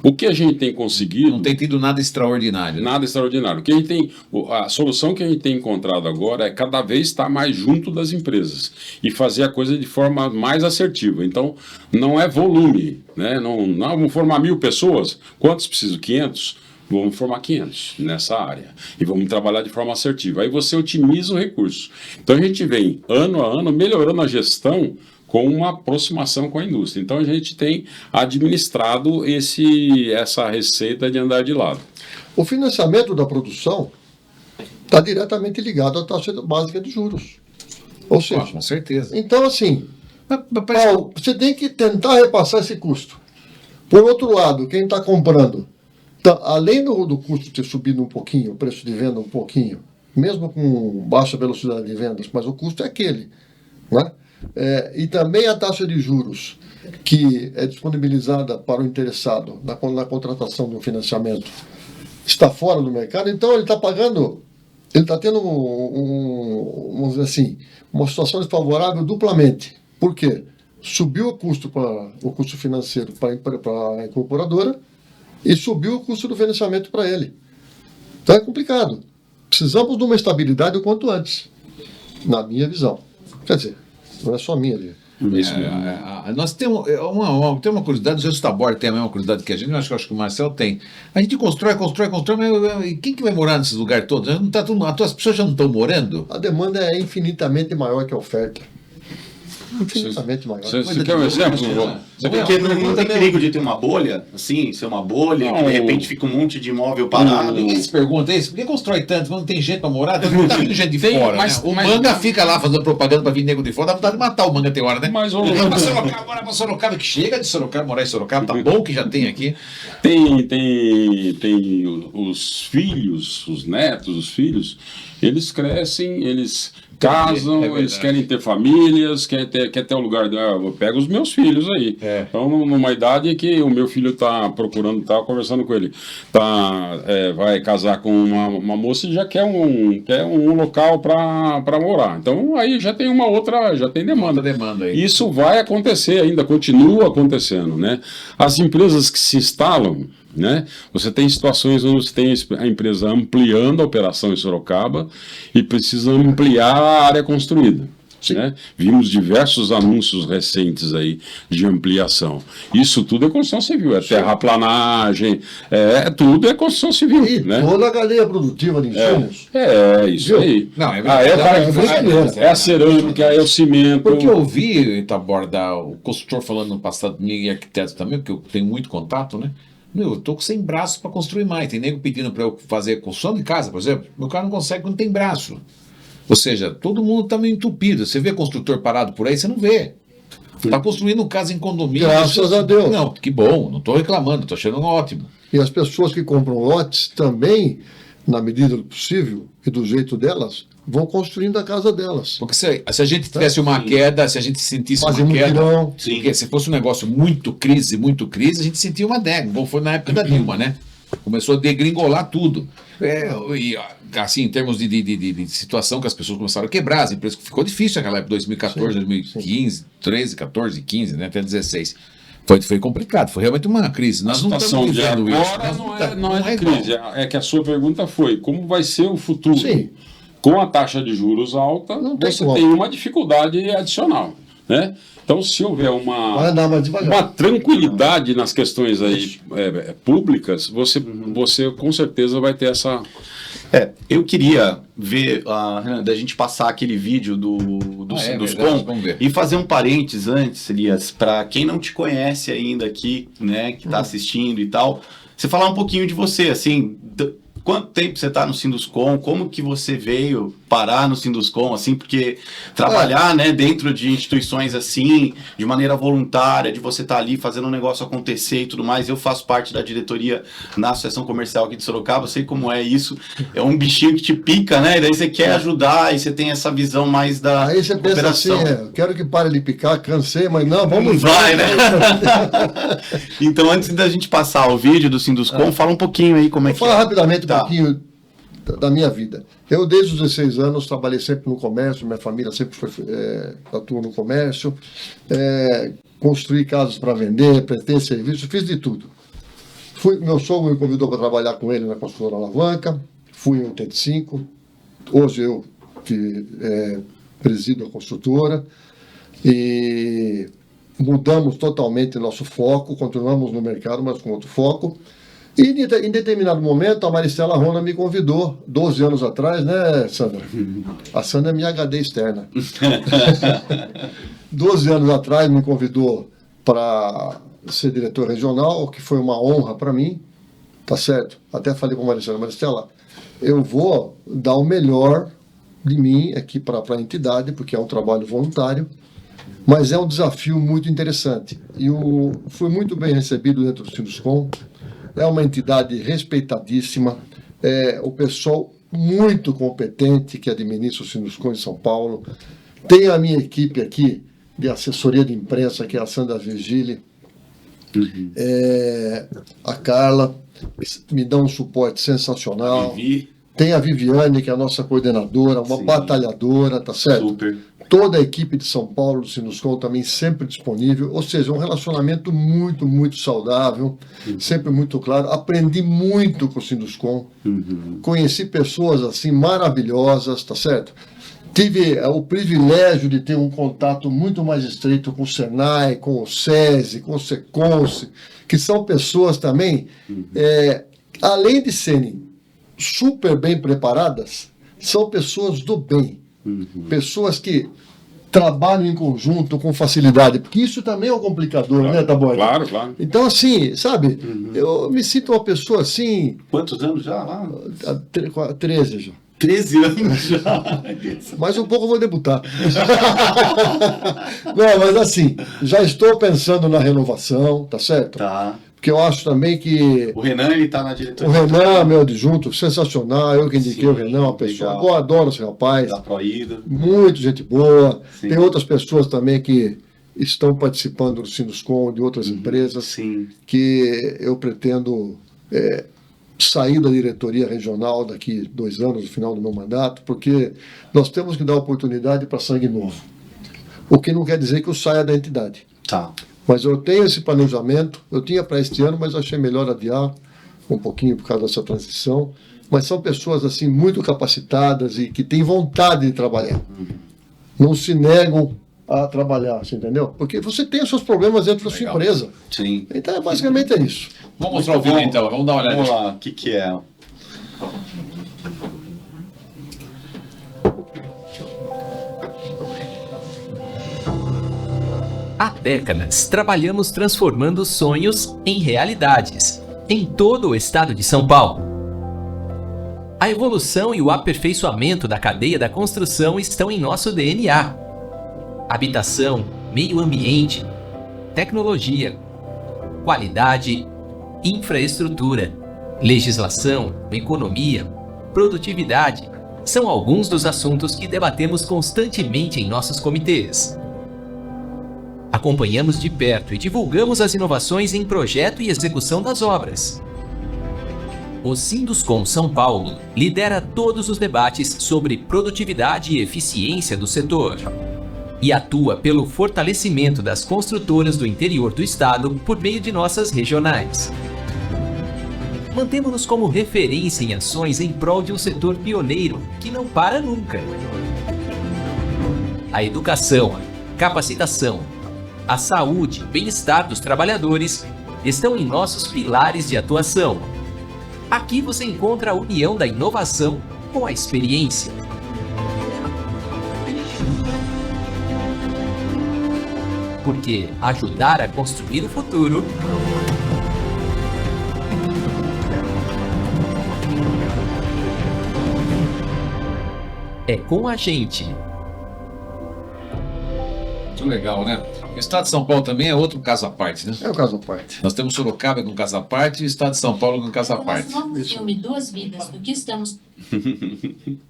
O que a gente tem conseguido... Não tem tido nada extraordinário. Nada extraordinário. O que a gente tem, a solução que a gente tem encontrado agora é cada vez estar mais junto das empresas e fazer a coisa de forma mais assertiva. Então, não é volume, né? Não vamos formar 1.000 pessoas. Quantos precisam? 500? Vamos formar 500 nessa área e vamos trabalhar de forma assertiva. Aí você otimiza o recurso. Então, a gente vem, ano a ano, melhorando a gestão com uma aproximação com a indústria. Então, a gente tem administrado essa receita de andar de lado. O financiamento da produção está diretamente ligado à taxa básica de juros. Ou seja, com certeza. Então, assim, Paulo, você tem que tentar repassar esse custo. Por outro lado, quem está comprando, além do custo ter subido um pouquinho, o preço de venda um pouquinho, mesmo com baixa velocidade de vendas, mas o custo é aquele, né? E também a taxa de juros que é disponibilizada para o interessado na contratação de um financiamento está fora do mercado, então ele está pagando, ele está tendo vamos dizer assim, uma situação desfavorável duplamente. Por quê? Subiu o custo financeiro para a incorporadora e subiu o custo do financiamento para ele. Então é complicado. Precisamos de uma estabilidade o quanto antes, na minha visão. Quer dizer, não é só a minha ali. Nós temos uma curiosidade, o José Taborda tem a mesma curiosidade que a gente, eu acho que o Marcel tem. A gente constrói, mas quem que vai morar nesses lugares todos? As pessoas já não estão morando? A demanda é infinitamente maior que a oferta. infinitamente maior. Você quer um exemplo? Porque não tem perigo de ter uma bolha, assim, ser uma bolha, que de repente fica um monte de imóvel parado. Ninguém se pergunta isso, por que constrói tanto? Não tem gente pra morar, não tá vindo gente de fora. Mas, né? O Manga fica lá fazendo propaganda pra vir nego de fora, dá vontade de matar o Manga tem hora, né? Mas Vem pra Sorocaba, bora pra Sorocaba, que chega de Sorocaba, morar em Sorocaba, tá bom que já tem aqui. Tem os filhos, os netos, os filhos, eles crescem, eles casam, eles querem ter famílias, quer ter um lugar. Eu pego os meus filhos aí. Então, numa idade que o meu filho está procurando, estava conversando com ele, vai casar com uma moça e já quer um local para morar. Então, aí já tem já tem demanda. Aí. Isso vai acontecer ainda, continua acontecendo, né? As empresas que se instalam, né? Você tem situações onde você tem a empresa ampliando a operação em Sorocaba e precisa ampliar a área construída. Né? Vimos diversos anúncios recentes aí de ampliação. Isso tudo é construção civil, é terraplanagem, tudo é construção civil. E né? toda a cadeia produtiva de insumos. Isso aí. Não, é a cerâmica, é o cimento. Porque eu vi, Taborda, o consultor falando no passado, e arquiteto também, porque eu tenho muito contato, né? Eu tô sem braço para construir mais. Tem nego pedindo para eu fazer construção de casa, por exemplo. Meu cara não consegue, não tem braço. Ou seja, todo mundo está meio entupido. Você vê construtor parado por aí, você não vê. Está construindo casa em condomínio. Graças a Deus. Não, que bom, não estou reclamando, estou achando ótimo. E as pessoas que compram lotes também, na medida do possível e do jeito delas, vão construindo a casa delas. Porque se a gente tivesse uma queda, se a gente sentisse uma queda, porque se fosse um negócio muito crise, a gente sentia uma dega. Bom, foi na época da Dilma, né? Começou a degringolar tudo. E assim, em termos de situação que as pessoas começaram a quebrar, as empresas, ficou difícil naquela época, 2014, 2015, 13, 14, 15, né, até 16. Foi complicado, foi realmente uma crise. Nós não estamos vivendo isso. Não é crise, é que a sua pergunta foi, como vai ser o futuro? Sim. Com a taxa de juros alta, você tem uma dificuldade adicional, né? Então, se houver uma tranquilidade nas questões aí públicas, você com certeza vai ter essa... Eu queria ver, da gente passar aquele vídeo do Sinduscom e fazer um parênteses antes, Elias, para quem não te conhece ainda aqui, né, que está assistindo e tal, você falar um pouquinho de você, assim... Quanto tempo você está no Sinduscom? Como que você veio parar no Sinduscom, assim, porque trabalhar, né, dentro de instituições assim, de maneira voluntária, de você estar ali fazendo um negócio acontecer e tudo mais. Eu faço parte da diretoria na Associação Comercial aqui de Sorocaba, eu sei como é isso. É um bichinho que te pica, né? E daí você quer ajudar e você tem essa visão mais da Aí você pensa assim, eu quero que pare de picar, cansei, mas não, vamos vai, né? Então, antes da gente passar o vídeo do Sinduscom, fala um pouquinho aí como é que Vou falar rapidamente um pouquinho da minha vida. Eu, desde os 16 anos, trabalhei sempre no comércio, minha família sempre atuou no comércio, construí casas para vender, prestei serviço, fiz de tudo. Meu sogro me convidou para trabalhar com ele na construtora Alavanca, fui em 85, hoje eu presido a construtora, e mudamos totalmente nosso foco, continuamos no mercado, mas com outro foco. E em determinado momento, a Maristela Rona me convidou, 12 anos atrás, né, Sandra? A Sandra é minha HD externa. 12 anos atrás me convidou para ser diretor regional, que foi uma honra para mim, tá certo? Até falei para a Maristela, eu vou dar o melhor de mim aqui para a entidade, porque é um trabalho voluntário, mas é um desafio muito interessante. E fui muito bem recebido dentro do Sinduscom. É uma entidade respeitadíssima, o pessoal muito competente que administra o Sinduscom em São Paulo. Tem a minha equipe aqui de assessoria de imprensa, que é a Sandra Virgili, a Carla, me dá um suporte sensacional. Tem a Viviane, que é a nossa coordenadora, uma batalhadora, tá certo? Super. Toda a equipe de São Paulo, do Sinduscom, também sempre disponível. Ou seja, um relacionamento muito, muito saudável, sempre muito claro. Aprendi muito com o Sinduscom. Conheci pessoas assim maravilhosas, tá certo? Tive o privilégio de ter um contato muito mais estreito com o Senai, com o SESI, com o Seconce, que são pessoas também, além de serem super bem preparadas, são pessoas do bem. Pessoas que trabalham em conjunto com facilidade, porque isso também é um complicador, né, Taborda? Claro, claro. Então, assim, sabe, eu me sinto uma pessoa assim, Quantos anos já lá? há 13 já. 13 anos já. Mais um pouco eu vou debutar. Não, mas assim, já estou pensando na renovação, tá certo? Tá. Porque eu acho também que O Renan, ele tá na o diretoria Renan, meu adjunto, sensacional, eu que indiquei o Renan, uma pessoa, legal. eu adoro esse rapaz, da Proída. muito gente boa. Sim. Tem outras pessoas também que estão participando do Sinduscom, de outras empresas, Sim. que eu pretendo sair da diretoria regional daqui 2 anos, no final do meu mandato, porque nós temos que dar oportunidade para sangue novo. O que não quer dizer que eu saia da entidade. Tá. Mas eu tenho esse planejamento, eu tinha para este ano, mas achei melhor adiar um pouquinho por causa dessa transição. Mas são pessoas assim muito capacitadas e que têm vontade de trabalhar. Não se negam a trabalhar, você entendeu? Porque você tem os seus problemas dentro da sua Legal. empresa. Sim. Então, basicamente é isso. Vamos mostrar o vídeo então, vamos dar uma olhada. Vamos lá, o que é? Há décadas, trabalhamos transformando sonhos em realidades, em todo o estado de São Paulo. A evolução e o aperfeiçoamento da cadeia da construção estão em nosso DNA. Habitação, meio ambiente, tecnologia, qualidade, infraestrutura, legislação, economia, produtividade são alguns dos assuntos que debatemos constantemente em nossos comitês. Acompanhamos de perto e divulgamos as inovações em projeto e execução das obras. O Sinduscom São Paulo lidera todos os debates sobre produtividade e eficiência do setor e atua pelo fortalecimento das construtoras do interior do estado por meio de nossas regionais. Mantemos-nos como referência em ações em prol de um setor pioneiro que não para nunca. A educação, capacitação, a saúde e bem-estar dos trabalhadores estão em nossos pilares de atuação. Aqui você encontra a união da inovação com a experiência. Porque ajudar a construir o futuro é com a gente. Muito legal, né? O estado de São Paulo também é outro caso à parte, né? É o caso à parte. Nós temos Sorocaba com caso à parte e o estado de São Paulo com caso à parte. Novo filme Duas Vidas, do que estamos...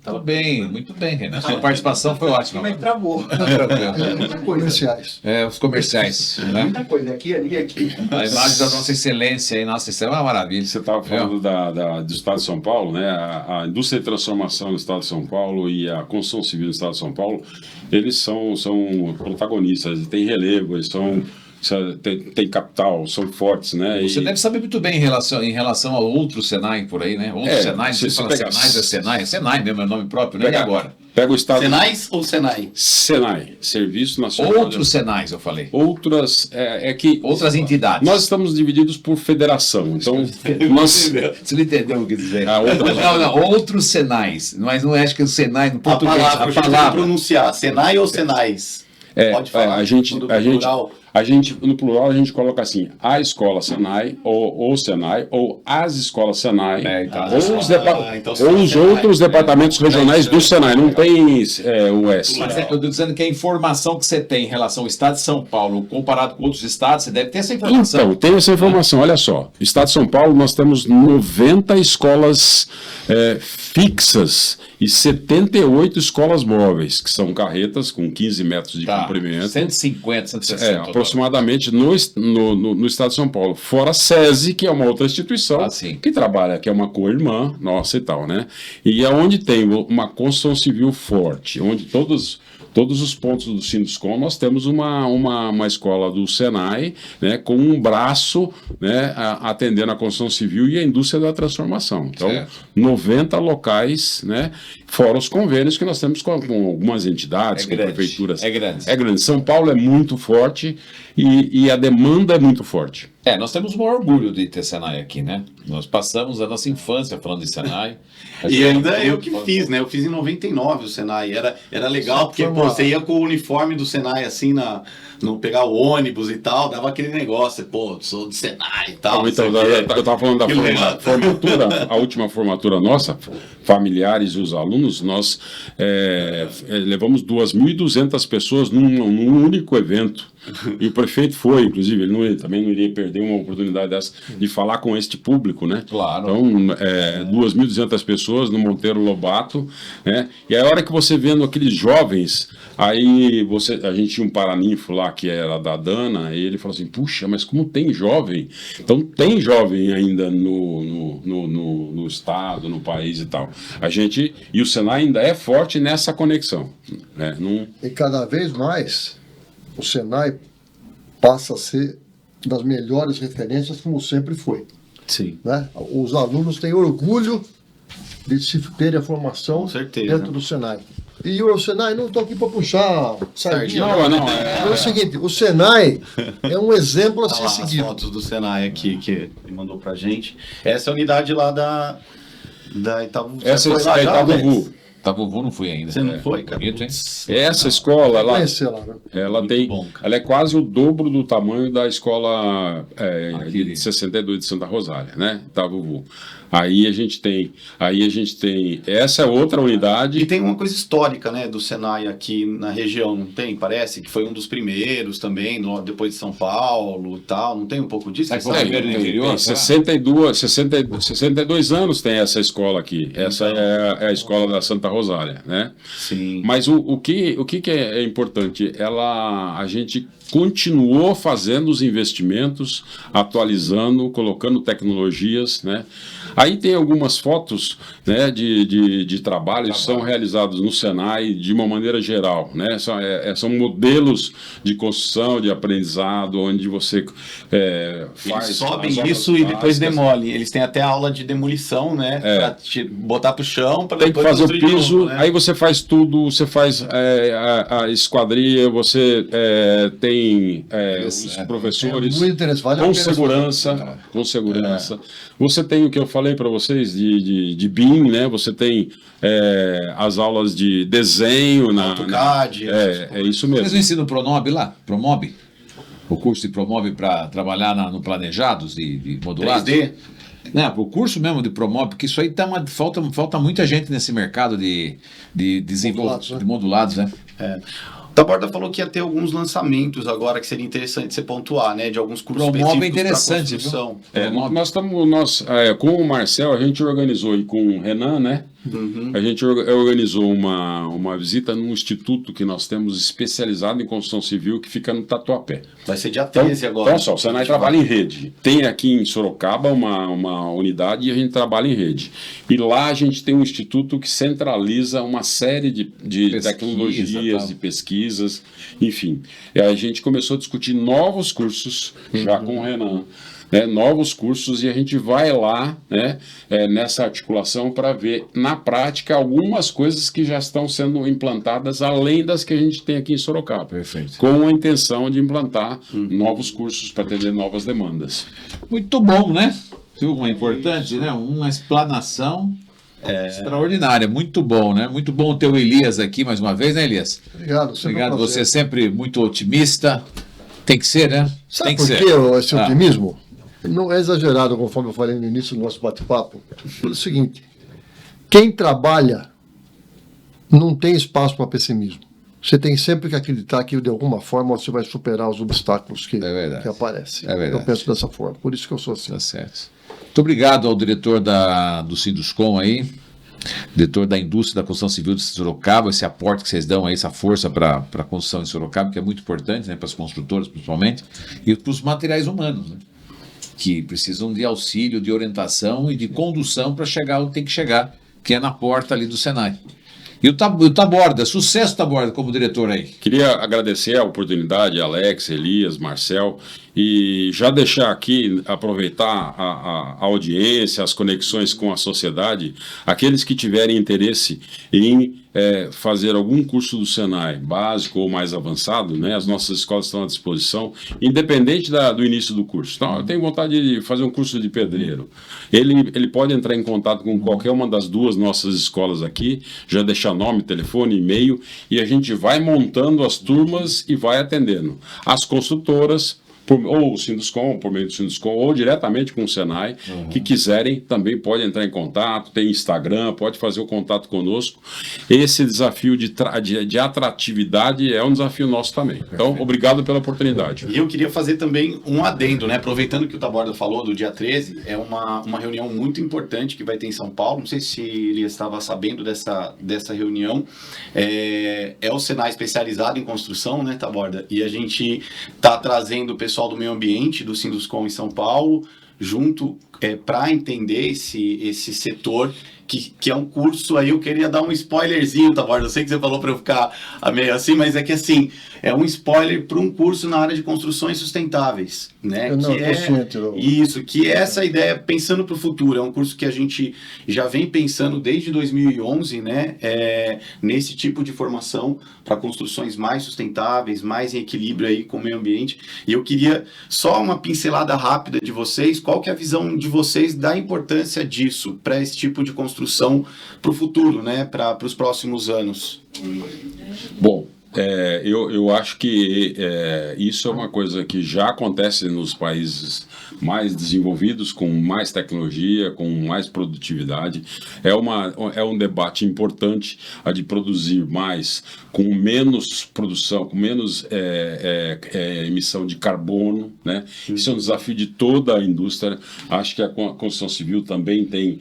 Tá bem, muito bem, Renan. Sua participação foi ótima. Mas travou. Tranquilo. Comerciais. Os comerciais, né? Muita coisa, aqui, ali, aqui. A imagem da nossa excelência aí, nossa excelência é uma maravilha. Você estava falando do Estado de São Paulo, né? A indústria de transformação no Estado de São Paulo e a construção civil no Estado de São Paulo, eles são protagonistas, eles têm relevo, eles têm capital, são fortes, né? Você deve saber muito bem em relação a outros Senai por aí, né? Outros Senai, você fala Senai, é Senai mesmo, é nome próprio, né? E agora? Pega o Estado... Senais ou Senai? Senai, Serviço Nacional... Outros Senais, eu falei. Outras... Outras entidades. Nós estamos divididos por federação, então... nós... Você não entendeu o que dizer? Outras... Não, outros Senais. Mas não acho que o Senai no português. A palavra pronunciar, Senai ou Senais? Pode falar. No plural a gente coloca assim, a escola Senai, ou Senai, ou as escolas Senai, ou os outros departamentos regionais do Senai, não tem o S. Mas eu estou dizendo que a informação que você tem em relação ao estado de São Paulo, comparado com outros estados, você deve ter essa informação. Então, tem essa informação, olha só, no estado de São Paulo nós temos 90 escolas fixas e 78 escolas móveis, que são carretas com 15 metros de comprimento. 150, 160. Aproximadamente no estado de São Paulo. Fora a SESI, que é uma outra instituição que trabalha, que é uma co-irmã nossa e tal, né? E é onde tem uma construção civil forte, onde todos os pontos do Sinduscom, nós temos uma escola do Senai, né, com um braço, né, atendendo a construção civil e a indústria da transformação. Então, 90 locais, né, fora os convênios que nós temos com algumas entidades, com prefeituras. É grande. É grande. São Paulo é muito forte e a demanda é muito forte. Nós temos um orgulho de ter Senai aqui, né? Nós passamos a nossa infância falando de Senai. E ainda eu que fiz, né? Eu fiz em 99 o Senai. Era legal, porque pô, você ia com o uniforme do Senai assim, no pegar o ônibus e tal, dava aquele negócio, pô, sou do Senai e tal. Então, eu estava falando da formatura, a última formatura nossa, familiares e os alunos, nós levamos 2.200 pessoas num único evento. E o prefeito foi, inclusive, ele também não iria perder uma oportunidade dessa de falar com este público, né? Claro. Então, 2.200 pessoas no Monteiro Lobato, né? E a hora que você vendo aqueles jovens, aí a gente tinha um paraninfo lá que era da Dana, e ele falou assim, puxa, mas como tem jovem? Então tem jovem ainda no estado, no país e tal. E o Senai ainda é forte nessa conexão, né? E cada vez mais o Senai passa a ser das melhores referências, como sempre foi. Sim. Né? Os alunos têm orgulho de se terem a formação dentro do Senai. E o Senai, não estou aqui para puxar sardinha. Não. É o seguinte, o Senai é um exemplo a ser seguido. As fotos do Senai aqui que ele mandou pra gente. Essa é a unidade lá da Itaú. Essa é a Itaú. Itavuvu não fui ainda. Você não foi, cara? Bonito, hein? Essa escola, ela tem, bom, cara. ela é quase o dobro do tamanho da escola Aqui. de 62 de Santa Rosália, né? Itavuvu. Aí a gente tem, essa é outra unidade. E tem uma coisa histórica, né, do Senai aqui na região, não tem? Parece que foi um dos primeiros também, depois de São Paulo e tal. Não tem um pouco disso? Mas foi primeiro no interior? Tem 62 anos tem essa escola aqui. Essa é a escola da Santa Rosália, né? Sim. Mas o que é importante? A gente continuou fazendo os investimentos, atualizando, colocando tecnologias, né? Aí tem algumas fotos, né, de trabalhos que são realizados no Senai de uma maneira geral, né? São modelos de construção, de aprendizado, onde você faz... Eles sobem isso e depois demolem. Eles têm até aula de demolição, né? Pra te botar pro chão, para tem que fazer o piso, novo, né? Aí você faz tudo, você faz a esquadria, você tem os professores muito interessante, vale a com pena segurança, com segurança. Você tem o que eu falei para vocês de BIM, né? Você tem as aulas de desenho AutoCAD. É isso mesmo. Vocês não ensinam o Promob lá? Promob? O curso de Promob para trabalhar no planejados de modulados? 3D? O curso mesmo de Promob, porque isso aí falta muita gente nesse mercado de desenvolvimento de modulados, né? O Taborda falou que ia ter alguns lançamentos agora que seria interessante você pontuar, né? De alguns cursos Promob é específicos interessante, pra construção. Nós com o Marcel, a gente organizou, e com o Renan, né? A gente organizou uma visita num instituto que nós temos especializado em construção civil que fica no Tatuapé. Vai ser dia 13 agora. Então, só, o Senai trabalha em rede. Tem aqui em Sorocaba uma unidade e a gente trabalha em rede. E lá a gente tem um instituto que centraliza uma série de tecnologias, de pesquisas, enfim. E a gente começou a discutir novos cursos já com o Renan. Novos cursos, e a gente vai lá, né, nessa articulação para ver na prática algumas coisas que já estão sendo implantadas além das que a gente tem aqui em Sorocaba. Perfeito. Com a intenção de implantar novos cursos para atender novas demandas. Muito bom, né? Uma importante, né? Uma explanação extraordinária. Muito bom, né? Muito bom ter o Elias aqui mais uma vez, né, Elias? Obrigado. Obrigado. Você é sempre muito otimista. Tem que ser, né? Sabe Tem que por ser. que esse otimismo? Não é exagerado, conforme eu falei no início do nosso bate-papo. É o seguinte, quem trabalha não tem espaço para pessimismo. Você tem sempre que acreditar que, de alguma forma, você vai superar os obstáculos que aparecem. É verdade. Eu penso dessa forma. Por isso que eu sou assim. Tá certo. Muito obrigado ao diretor do Sinduscom aí, diretor da indústria da construção civil de Sorocaba, esse aporte que vocês dão aí, essa força para a construção em Sorocaba, que é muito importante, né, para as construtoras principalmente, e para os materiais humanos, né, que precisam de auxílio, de orientação e de condução para chegar onde tem que chegar, que é na porta ali do Senai. E o Taborda, sucesso, Taborda, como diretor aí. Queria agradecer a oportunidade, Alex, Elias, Marcel, E já deixar aqui, aproveitar a audiência, as conexões com a sociedade, aqueles que tiverem interesse em fazer algum curso do Senai, básico ou mais avançado, né? As nossas escolas estão à disposição, independente do início do curso. Então, eu tenho vontade de fazer um curso de pedreiro. Ele pode entrar em contato com qualquer uma das duas nossas escolas aqui, já deixar nome, telefone, e-mail, e a gente vai montando as turmas e vai atendendo. As construtoras, ou o Sinduscom, por meio do Sinduscom, ou diretamente com o Senai, que quiserem, também pode entrar em contato, tem Instagram, pode fazer o contato conosco. Esse desafio de atratividade é um desafio nosso também. Então, obrigado pela oportunidade. E eu queria fazer também um adendo, né? Aproveitando que o Taborda falou do dia 13, é uma reunião muito importante que vai ter em São Paulo. Não sei se ele estava sabendo dessa reunião. É o Senai especializado em construção, né, Taborda? E a gente está trazendo o pessoal do meio ambiente do Sinduscom em São Paulo junto para entender esse setor que é um curso aí. Eu queria dar um spoilerzinho, Taborda, eu sei que você falou para eu ficar meio assim, mas é que assim, é um spoiler para um curso na área de construções sustentáveis, né? Que é essa ideia, pensando para o futuro. É um curso que a gente já vem pensando desde 2011, né? Nesse tipo de formação para construções mais sustentáveis, mais em equilíbrio aí com o meio ambiente. E eu queria só uma pincelada rápida de vocês, qual que é a visão de vocês da importância disso para esse tipo de construção para o futuro, né? Para os próximos anos. Bom, eu acho que isso é uma coisa que já acontece nos países mais desenvolvidos, com mais tecnologia, com mais produtividade. É um debate importante a de produzir mais, com menos produção, com menos emissão de carbono, né? Isso é um desafio de toda a indústria. Acho que a construção civil também tem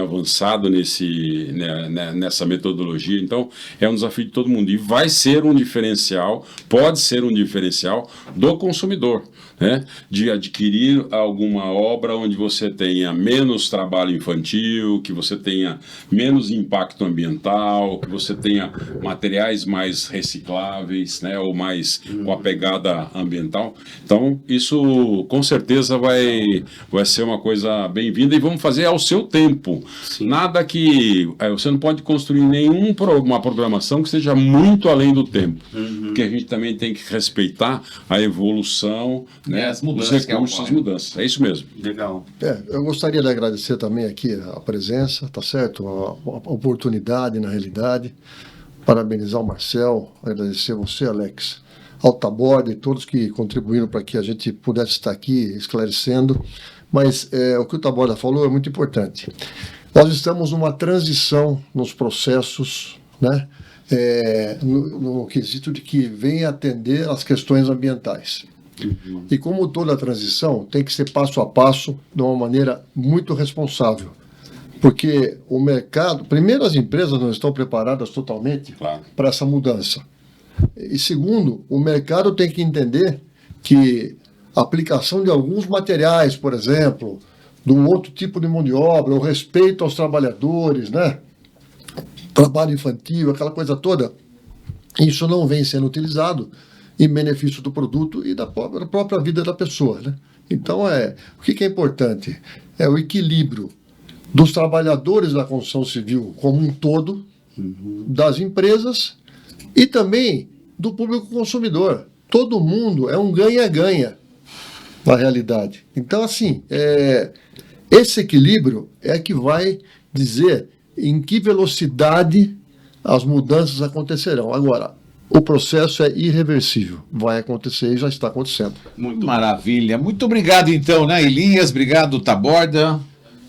avançado nessa metodologia. Então, é um desafio de todo mundo. E vai ser um diferencial, pode ser um diferencial do consumidor, né? De adquirir alguma obra onde você tenha menos trabalho infantil, que você tenha menos impacto ambiental, que você tenha materiais mais recicláveis, né? Ou mais com a pegada ambiental. Então, isso com certeza vai ser uma coisa bem-vinda, e vamos fazer ao seu tempo. Sim. Nada que... você não pode construir uma programação que seja muito além do tempo. Porque a gente também tem que respeitar a evolução, né, as mudanças, os recursos, as mudanças. É isso mesmo. Legal. Eu gostaria de agradecer também aqui a presença, tá certo? A oportunidade, na realidade. Parabenizar o Marcel, agradecer você, Alex, ao Taborda e todos que contribuíram para que a gente pudesse estar aqui esclarecendo. Mas o que o Taborda falou é muito importante. Nós estamos numa transição nos processos, né? No quesito de que vem atender as questões ambientais. E como toda transição, tem que ser passo a passo, de uma maneira muito responsável. Porque o mercado... Primeiro, as empresas não estão preparadas totalmente para essa mudança. E segundo, o mercado tem que entender que a aplicação de alguns materiais, por exemplo, de um outro tipo de mão de obra, o respeito aos trabalhadores, né? Trabalho infantil, aquela coisa toda, isso não vem sendo utilizado em benefício do produto e da própria vida da pessoa, né? Então, o que é importante? É o equilíbrio dos trabalhadores da construção civil como um todo, das empresas e também do público consumidor. Todo mundo é um ganha-ganha, na realidade. Então, assim, esse equilíbrio é que vai dizer em que velocidade as mudanças acontecerão. Agora, o processo é irreversível, vai acontecer e já está acontecendo. Muito maravilha. Muito obrigado, então, né, Elias? Obrigado, Taborda.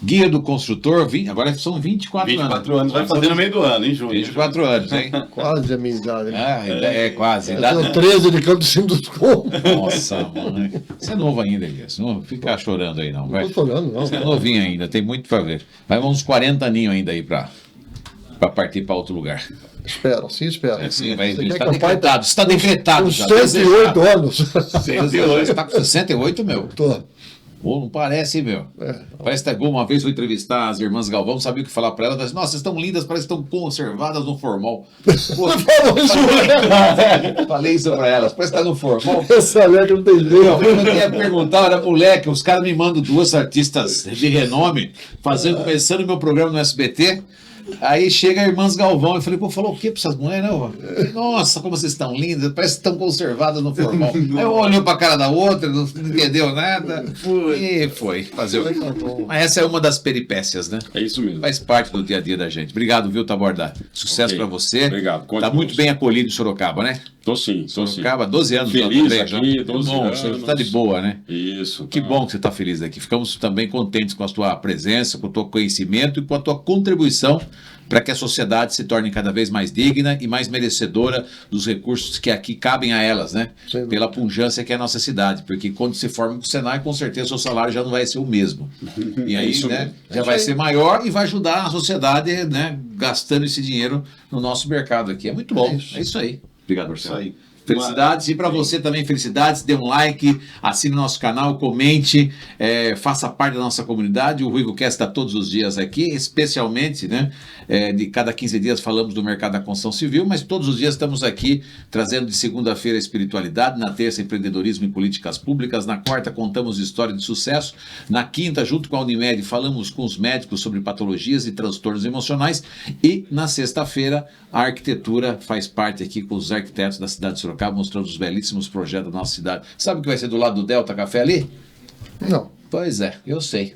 Guia do Construtor, agora são 24 anos. 24 anos, vai fazer no meio do ano, em junho. 24 anos, hein? Quase a minha idade. Né? Quase. Eu tenho 13 de Campo de Sinduscom. Nossa, mano. Você é novo ainda, Elias. Não fica chorando aí, não. Não estou chorando, não. Você é novinho ainda, tem muito para ver. Vai uns 40 aninhos ainda aí para partir para outro lugar. Espero, sim, espero. Sim, está decretado. Está decretado. Com 108 anos. 108. Você está com 68, meu? Tô. Pô, não parece, hein, meu? Parece que uma vez eu entrevistar as irmãs Galvão, não sabia o que falar pra elas. Nossa, vocês estão lindas, parece que estão conservadas no formol. Pô, falei isso pra elas, parece que tá no formol. Essa letra não tem jeito. Eu ia perguntar, era moleque, os caras me mandam 2 artistas de renome, começando meu programa no SBT. Aí chega a Irmãs Galvão, eu falei, pô, falou o quê pra essas mulheres, não? Nossa, como vocês estão lindas, parece que estão conservadas no formal. Aí eu olhei pra cara da outra, não entendeu nada. E foi fazer o... Mas essa é uma das peripécias, né? É isso mesmo. Faz parte do dia a dia da gente. Obrigado, viu, Taborda? Sucesso pra você. Obrigado. Tá muito bem acolhido em Sorocaba, né? Tô sim. Sorocaba, 12 anos. Feliz aqui, 12 bom, anos. você tá de boa, né? Isso. Que bom que você está feliz aqui. Ficamos também contentes com a tua presença, com o teu conhecimento e com a tua contribuição para que a sociedade se torne cada vez mais digna e mais merecedora dos recursos que aqui cabem a elas, né? Sim. Pela pujança que é a nossa cidade. Porque quando se forma com o Senai, com certeza o seu salário já não vai ser o mesmo. E aí, Isso né, mesmo. já vai ser maior e vai ajudar a sociedade, né, gastando esse dinheiro no nosso mercado aqui. É muito bom. É isso aí. Obrigado, Marcelo. Isso aí. Felicidades, e para você também felicidades, dê um like, assine nosso canal, comente, faça parte da nossa comunidade. O RuivoCast está todos os dias aqui, especialmente, né, de cada 15 dias falamos do mercado da construção civil, mas todos os dias estamos aqui trazendo de segunda-feira espiritualidade, na terça empreendedorismo e políticas públicas, na quarta contamos história de sucesso, na quinta, junto com a Unimed, falamos com os médicos sobre patologias e transtornos emocionais, e na sexta-feira a arquitetura faz parte aqui com os arquitetos da cidade de Sorocaba, mostrando os belíssimos projetos da nossa cidade. Sabe o que vai ser do lado do Delta Café ali? Não. Pois é, eu sei.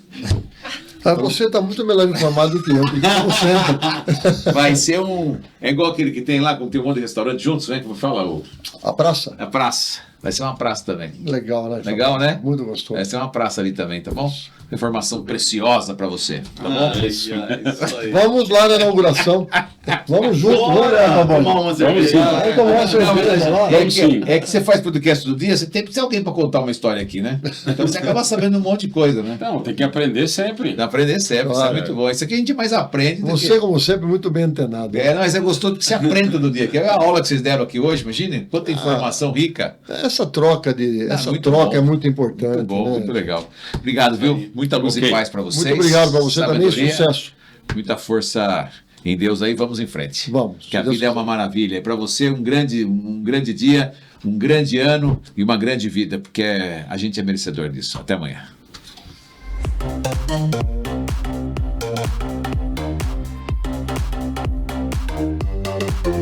Você está muito melhor informado do que eu, porque como sempre. Vai ser um... É igual aquele que tem lá, como tem um monte de restaurante juntos, né? Como fala? A praça? A praça. Vai ser uma praça também. Legal, né? Legal, né? Muito gostoso. Vai ser uma praça ali também, tá bom? Informação preciosa para você, tá bom? Isso aí. Vamos lá na inauguração. Vamos juntos, vamos lá, Vamos Vamos tomar uma cerveja lá. É que você faz podcast do dia, você tem que ter alguém para contar uma história aqui, né? Então você acaba sabendo um monte de coisa, né? Não, tem que aprender sempre. Aprender sempre, isso é Claro. muito bom. Isso aqui a gente mais aprende. do Você, como sempre, muito bem antenado. Mas é gostoso que você aprende todo dia. Que é a aula que vocês deram aqui hoje, imagine quanta informação rica. Essa troca muito troca bom. é muito importante. Muito bom, né? muito legal. Obrigado, viu? Muita luz Ok. e paz para vocês. Muito obrigado para você também, Sabedoria, sucesso. Muita força em Deus aí, vamos em frente. Vamos, Que a se Deus vida é uma maravilha. E para você, um grande dia, um grande ano e uma grande vida, porque a gente é merecedor disso. Até amanhã.